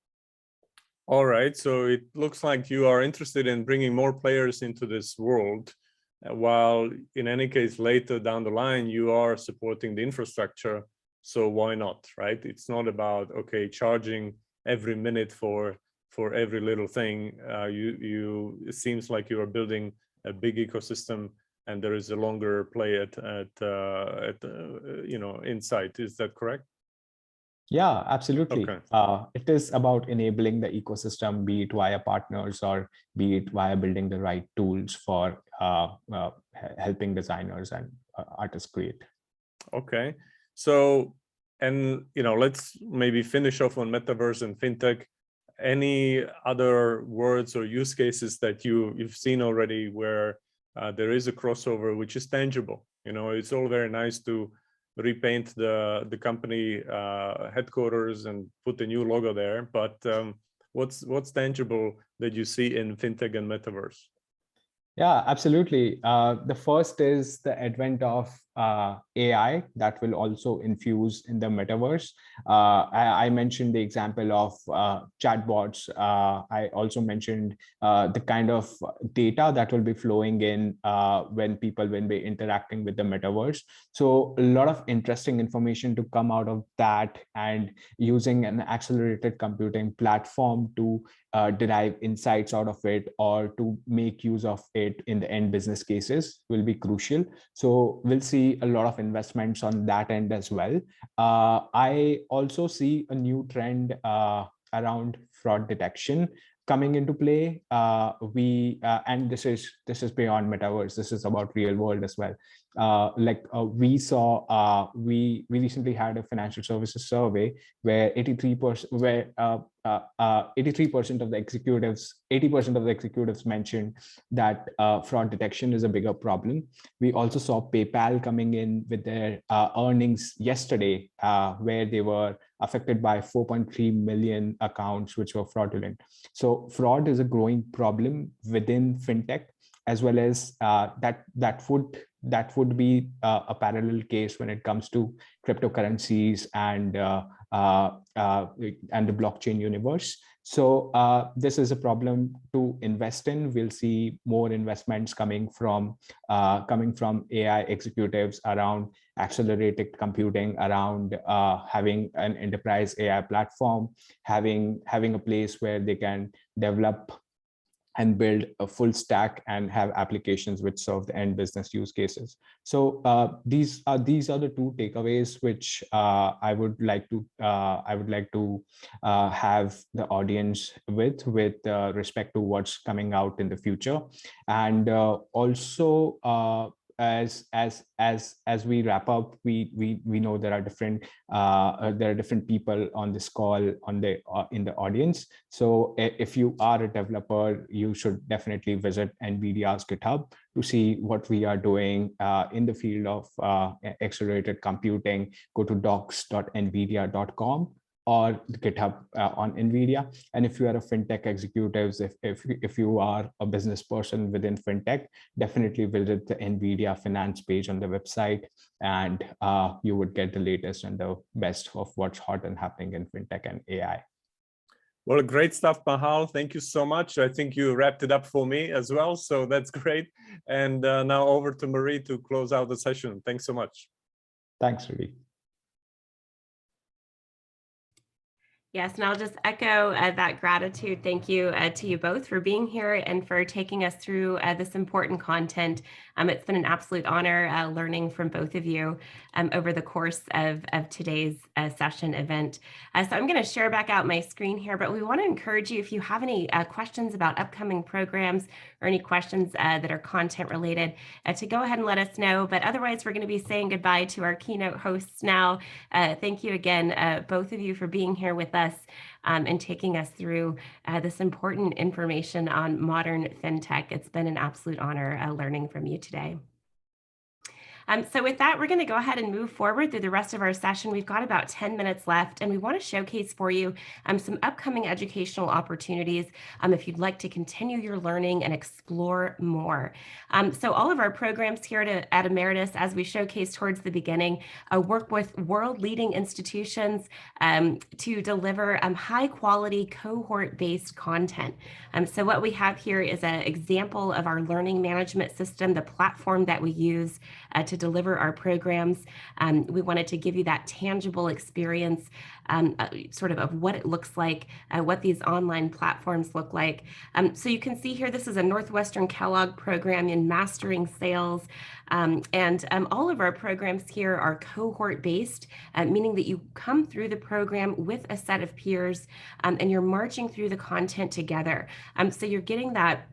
All right, so it looks like you are interested in bringing more players into this world, while in any case later down the line you are supporting the infrastructure. So why not, right? It's not about charging every minute for every little thing. It seems like you are building a big ecosystem, and there is a longer play at insight. Is that correct? Yeah, absolutely. Okay. It is about enabling the ecosystem, be it via partners or be it via building the right tools for helping designers and artists create. Okay. So, and let's maybe finish off on Metaverse and FinTech. Any other words or use cases that you've seen already where there is a crossover which is tangible? It's all very nice to repaint the company headquarters and put a new logo there, but what's tangible that you see in FinTech and Metaverse? Yeah, absolutely. The first is the advent of AI that will also infuse in the metaverse. I mentioned the example of chatbots. I also mentioned the kind of data that will be flowing in when be interacting with the metaverse. So a lot of interesting information to come out of that, and using an accelerated computing platform to derive insights out of it or to make use of it in the end business cases will be crucial. So we'll see a lot of investments on that end as well. I also see a new trend around fraud detection coming into play. And this is beyond metaverse. This is about real world as well. We recently had a financial services survey where 83% of the executives, 80% of the executives mentioned that fraud detection is a bigger problem. We also saw PayPal coming in with their earnings yesterday, where they were affected by 4.3 million accounts which were fraudulent. So fraud is a growing problem within fintech, as well as that that would be a parallel case when it comes to cryptocurrencies and the blockchain universe. So this is a problem to invest in. We'll see more investments coming from AI executives around accelerated computing, around having an enterprise AI platform, having a place where they can develop and build a full stack and have applications which serve the end business use cases. So these are the two takeaways which I would like to have the audience with respect to what's coming out in the future. And also as we wrap up, we know there are different people on this call in the audience. So if you are a developer, you should definitely visit NVIDIA's GitHub to see what we are doing in the field of accelerated computing. Go to docs.nvidia.com or GitHub on NVIDIA. And if you are a FinTech executives, if you are a business person within FinTech, definitely visit the NVIDIA finance page on the website, and you would get the latest and the best of what's hot and happening in FinTech and AI. Well, great stuff, Pahal. Thank you so much. I think you wrapped it up for me as well, so that's great. And now over to Marie to close out the session. Thanks so much. Thanks, Rudy. Yes, and I'll just echo that gratitude. Thank you to you both for being here and for taking us through this important content. It's been an absolute honor learning from both of you over the course of today's session event. So I'm going to share back out my screen here, but we want to encourage you, if you have any questions about upcoming programs or any questions that are content related, to go ahead and let us know. But otherwise, we're going to be saying goodbye to our keynote hosts now. Thank you again, both of you, for being here with us and taking us through this important information on modern FinTech. It's been an absolute honor learning from you today. So with that, we're going to go ahead and move forward through the rest of our session. We've got about 10 minutes left, and we want to showcase for you some upcoming educational opportunities if you'd like to continue your learning and explore more. So all of our programs here at Emeritus, as we showcased towards the beginning, work with world-leading institutions to deliver high-quality cohort-based content. So what we have here is an example of our learning management system, the platform that we use to deliver our programs. We wanted to give you that tangible experience sort of what it looks like, what these online platforms look like. So you can see here, this is a Northwestern Kellogg program in mastering sales. And all of our programs here are cohort-based, meaning that you come through the program with a set of peers and you're marching through the content together. So you're getting that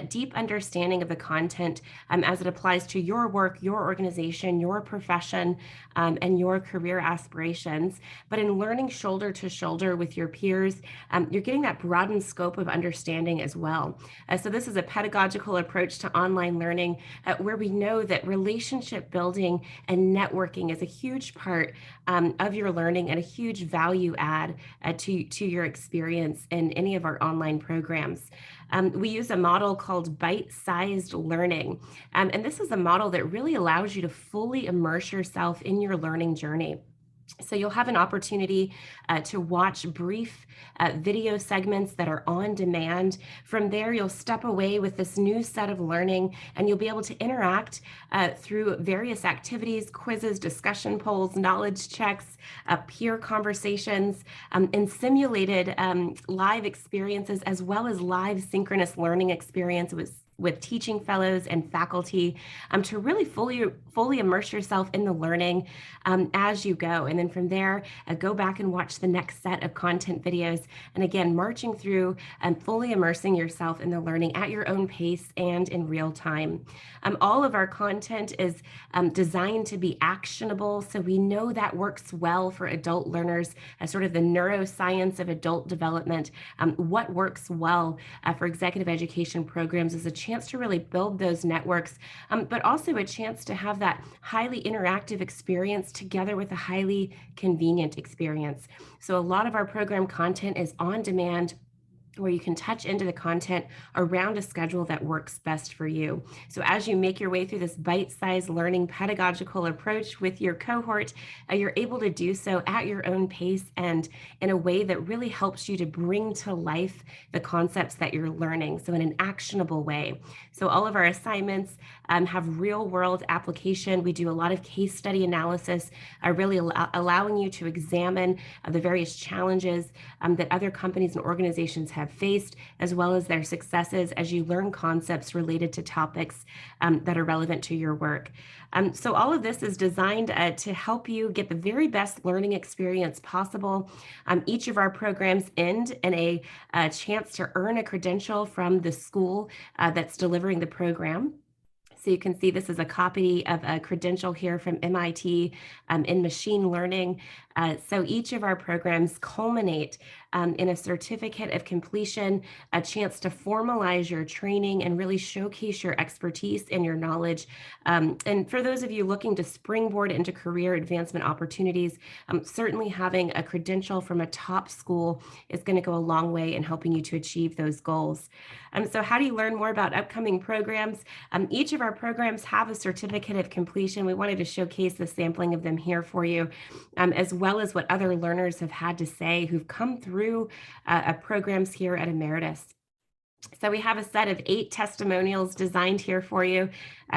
deep understanding of the content as it applies to your work, your organization, your profession, and your career aspirations. But in learning shoulder to shoulder with your peers, you're getting that broadened scope of understanding as well. So this is a pedagogical approach to online learning where we know that relationship building and networking is a huge part of your learning and a huge value add to your experience in any of our online programs. We use a model called bite-sized learning. And this is a model that really allows you to fully immerse yourself in your learning journey. So you'll have an opportunity to watch brief video segments that are on demand. From there, you'll step away with this new set of learning, and you'll be able to interact through various activities, quizzes, discussion polls, knowledge checks, peer conversations, and simulated live experiences, as well as live synchronous learning experiences with teaching fellows and faculty to really fully immerse yourself in the learning as you go. And then from there, go back and watch the next set of content videos. And again, marching through and fully immersing yourself in the learning at your own pace and in real time. All of our content is designed to be actionable. So we know that works well for adult learners as sort of the neuroscience of adult development. What works well for executive education programs is a chance to really build those networks, but also a chance to have that highly interactive experience together with a highly convenient experience. So a lot of our program content is on demand, where you can touch into the content around a schedule that works best for you. So as you make your way through this bite-sized learning pedagogical approach with your cohort, you're able to do so at your own pace and in a way that really helps you to bring to life the concepts that you're learning, so in an actionable way. So all of our assignments have real-world application. We do a lot of case study analysis, really allowing you to examine the various challenges that other companies and organizations have faced, as well as their successes as you learn concepts related to topics that are relevant to your work. So all of this is designed to help you get the very best learning experience possible. Each of our programs end in a chance to earn a credential from the school that's delivering the program. So you can see this is a copy of a credential here from MIT in machine learning. So each of our programs culminate in a certificate of completion, a chance to formalize your training and really showcase your expertise and your knowledge. And for those of you looking to springboard into career advancement opportunities, certainly having a credential from a top school is going to go a long way in helping you to achieve those goals. So how do you learn more about upcoming programs? Each of our programs have a certificate of completion. We wanted to showcase the sampling of them here for you, as well as what other learners have had to say who've come through programs here at Emeritus. So we have a set of 8 testimonials designed here for you.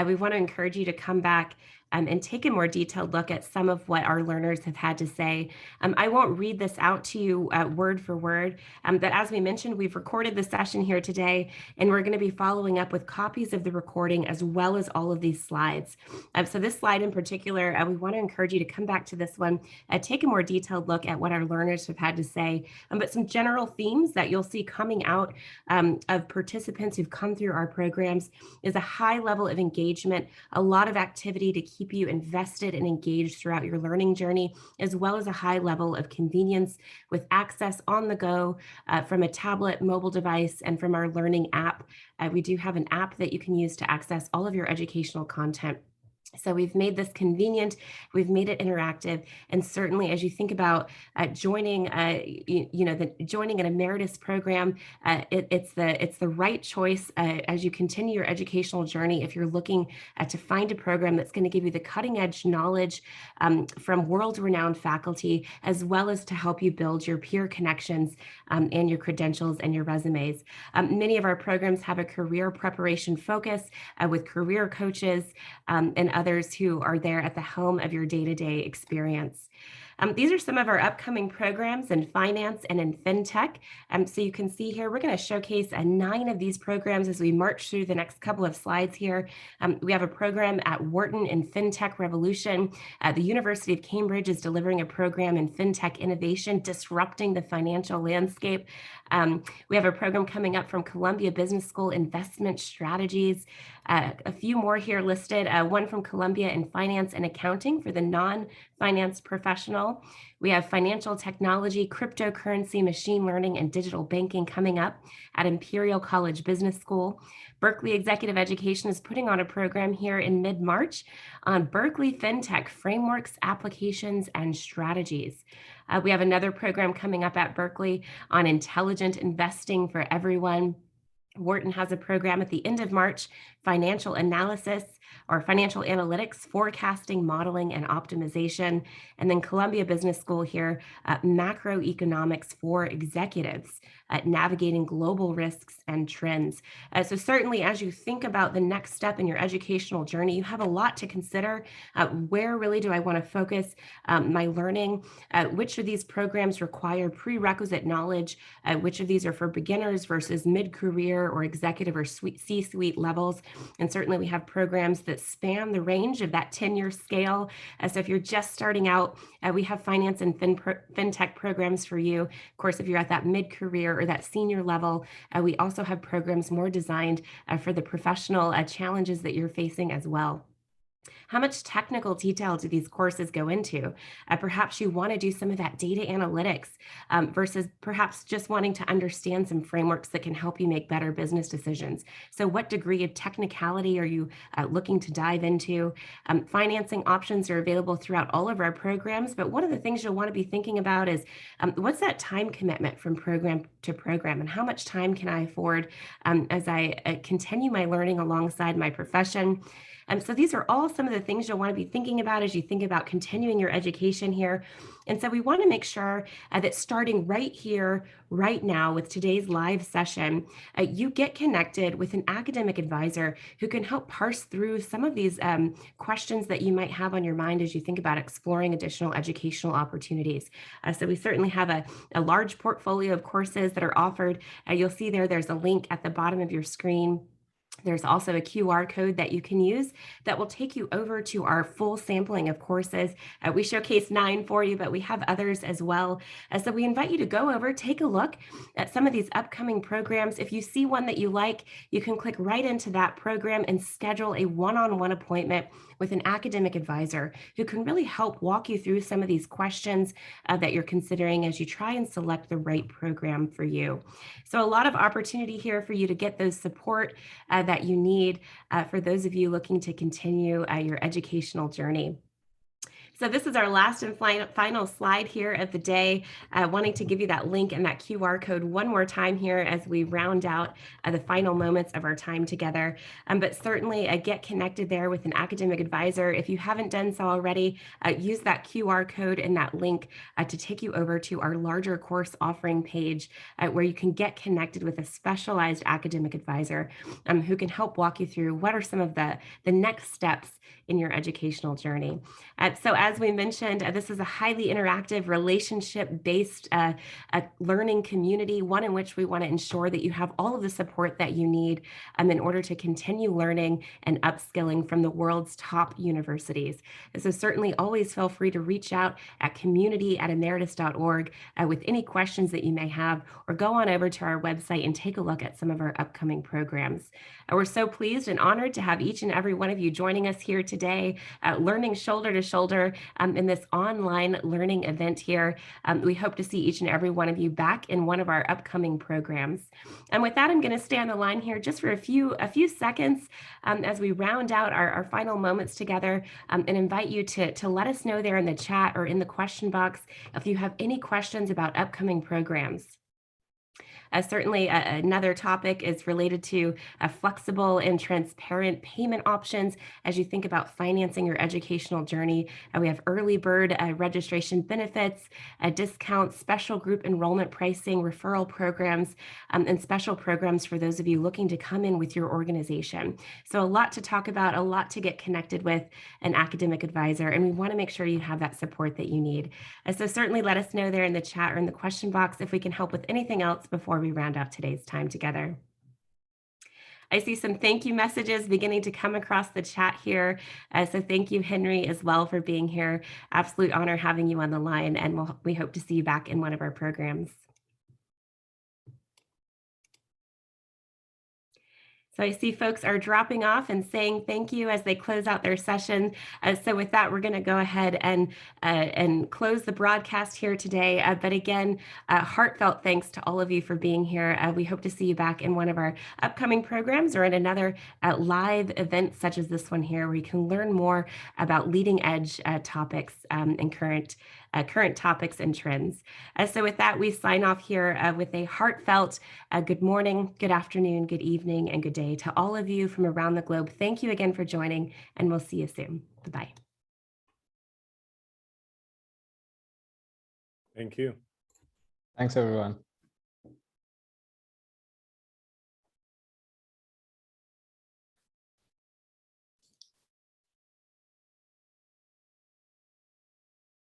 We want to encourage you to come back and take a more detailed look at some of what our learners have had to say. I won't read this out to you word for word, but as we mentioned, we've recorded the session here today, and we're going to be following up with copies of the recording as well as all of these slides. So this slide in particular, we want to encourage you to come back to this one, take a more detailed look at what our learners have had to say, but some general themes that you'll see coming out of participants who've come through our programs is a high level of engagement, a lot of activity to keep you invested and engaged throughout your learning journey, as well as a high level of convenience with access on the go from a tablet, mobile device, and from our learning app. We do have an app that you can use to access all of your educational content. So we've made this convenient, we've made it interactive, and certainly as you think about joining, joining an Emeritus program, it's the right choice as you continue your educational journey. If you're looking to find a program that's going to give you the cutting-edge knowledge from world-renowned faculty, as well as to help you build your peer connections and your credentials and your resumes. Many of our programs have a career preparation focus with career coaches and others who are there at the helm of your day-to-day experience. These are some of our upcoming programs in finance and in FinTech. So you can see here, we're going to showcase 9 of these programs as we march through the next couple of slides here. We have a program at Wharton in FinTech Revolution. The University of Cambridge is delivering a program in FinTech innovation, disrupting the financial landscape. We have a program coming up from Columbia Business School, Investment Strategies. A few more here listed, one from Columbia in Finance and Accounting for the non-finance professional. We have Financial Technology, Cryptocurrency, Machine Learning, and Digital Banking coming up at Imperial College Business School. Berkeley Executive Education is putting on a program here in mid-March on Berkeley FinTech Frameworks, Applications, and Strategies. We have another program coming up at Berkeley on Intelligent Investing for Everyone. Wharton has a program at the end of March, Financial Analysis or Financial Analytics, Forecasting, Modeling, and Optimization. And then Columbia Business School here, Macroeconomics for Executives, Navigating Global Risks and Trends. So certainly as you think about the next step in your educational journey, you have a lot to consider. Where really do I want to focus my learning? Which of these programs require prerequisite knowledge? Which of these are for beginners versus mid-career or executive or C-suite levels? And certainly we have programs that span the range of that 10-year scale. So if you're just starting out, we have finance and FinTech programs for you. Of course, if you're at that mid-career or that senior level, we also have programs more designed for the professional challenges that you're facing as well. How much technical detail do these courses go into? Perhaps you want to do some of that data analytics versus perhaps just wanting to understand some frameworks that can help you make better business decisions. So what degree of technicality are you looking to dive into? Financing options are available throughout all of our programs, but one of the things you'll want to be thinking about is what's that time commitment from program to program, and how much time can I afford as I continue my learning alongside my profession? So these are all some of the things you'll want to be thinking about as you think about continuing your education here. And so we want to make sure that starting right here, right now with today's live session, you get connected with an academic advisor who can help parse through some of these questions that you might have on your mind as you think about exploring additional educational opportunities. So we certainly have a large portfolio of courses that are offered. You'll see there's a link at the bottom of your screen. There's also a QR code that you can use that will take you over to our full sampling of courses. We showcase 9 for you, but we have others as well. So we invite you to go over, take a look at some of these upcoming programs. If you see one that you like, you can click right into that program and schedule a one-on-one appointment with an academic advisor who can really help walk you through some of these questions that you're considering as you try and select the right program for you. So a lot of opportunity here for you to get those support that you need for those of you looking to continue your educational journey. So this is our last and final slide here of the day, wanting to give you that link and that QR code one more time here as we round out the final moments of our time together. But certainly get connected there with an academic advisor. If you haven't done so already, use that QR code and that link to take you over to our larger course offering page where you can get connected with a specialized academic advisor who can help walk you through what are some of the next steps in your educational journey. So as we mentioned, this is a highly interactive, relationship-based learning community, one in which we want to ensure that you have all of the support that you need in order to continue learning and upskilling from the world's top universities. And so certainly always feel free to reach out at community@emeritus.org with any questions that you may have, or go on over to our website and take a look at some of our upcoming programs. We're so pleased and honored to have each and every one of you joining us here today, learning shoulder to shoulder in this online learning event here. We hope to see each and every one of you back in one of our upcoming programs. And with that, I'm going to stay on the line here just for a few seconds as we round out our final moments together, and invite you to let us know there in the chat or in the question box if you have any questions about upcoming programs. Certainly another topic is related to flexible and transparent payment options as you think about financing your educational journey. We have early bird registration benefits, discounts, special group enrollment pricing, referral programs, and special programs for those of you looking to come in with your organization. So a lot to talk about, a lot to get connected with an academic advisor, and we want to make sure you have that support that you need. So certainly let us know there in the chat or in the question box if we can help with anything else before we round out today's time together. I see some thank you messages beginning to come across the chat here. So thank you, Henry, as well, for being here. Absolute honor having you on the line, and we hope to see you back in one of our programs. So I see folks are dropping off and saying thank you as they close out their session. So with that, we're going to go ahead and close the broadcast here today. But again, heartfelt thanks to all of you for being here. We hope to see you back in one of our upcoming programs or in another live event such as this one here, where you can learn more about leading edge topics and current topics and trends. So with that, we sign off here with a heartfelt good morning, good afternoon, good evening, and good day to all of you from around the globe. Thank you again for joining, and we'll see you soon. Bye-bye. Thank you. Thanks, everyone.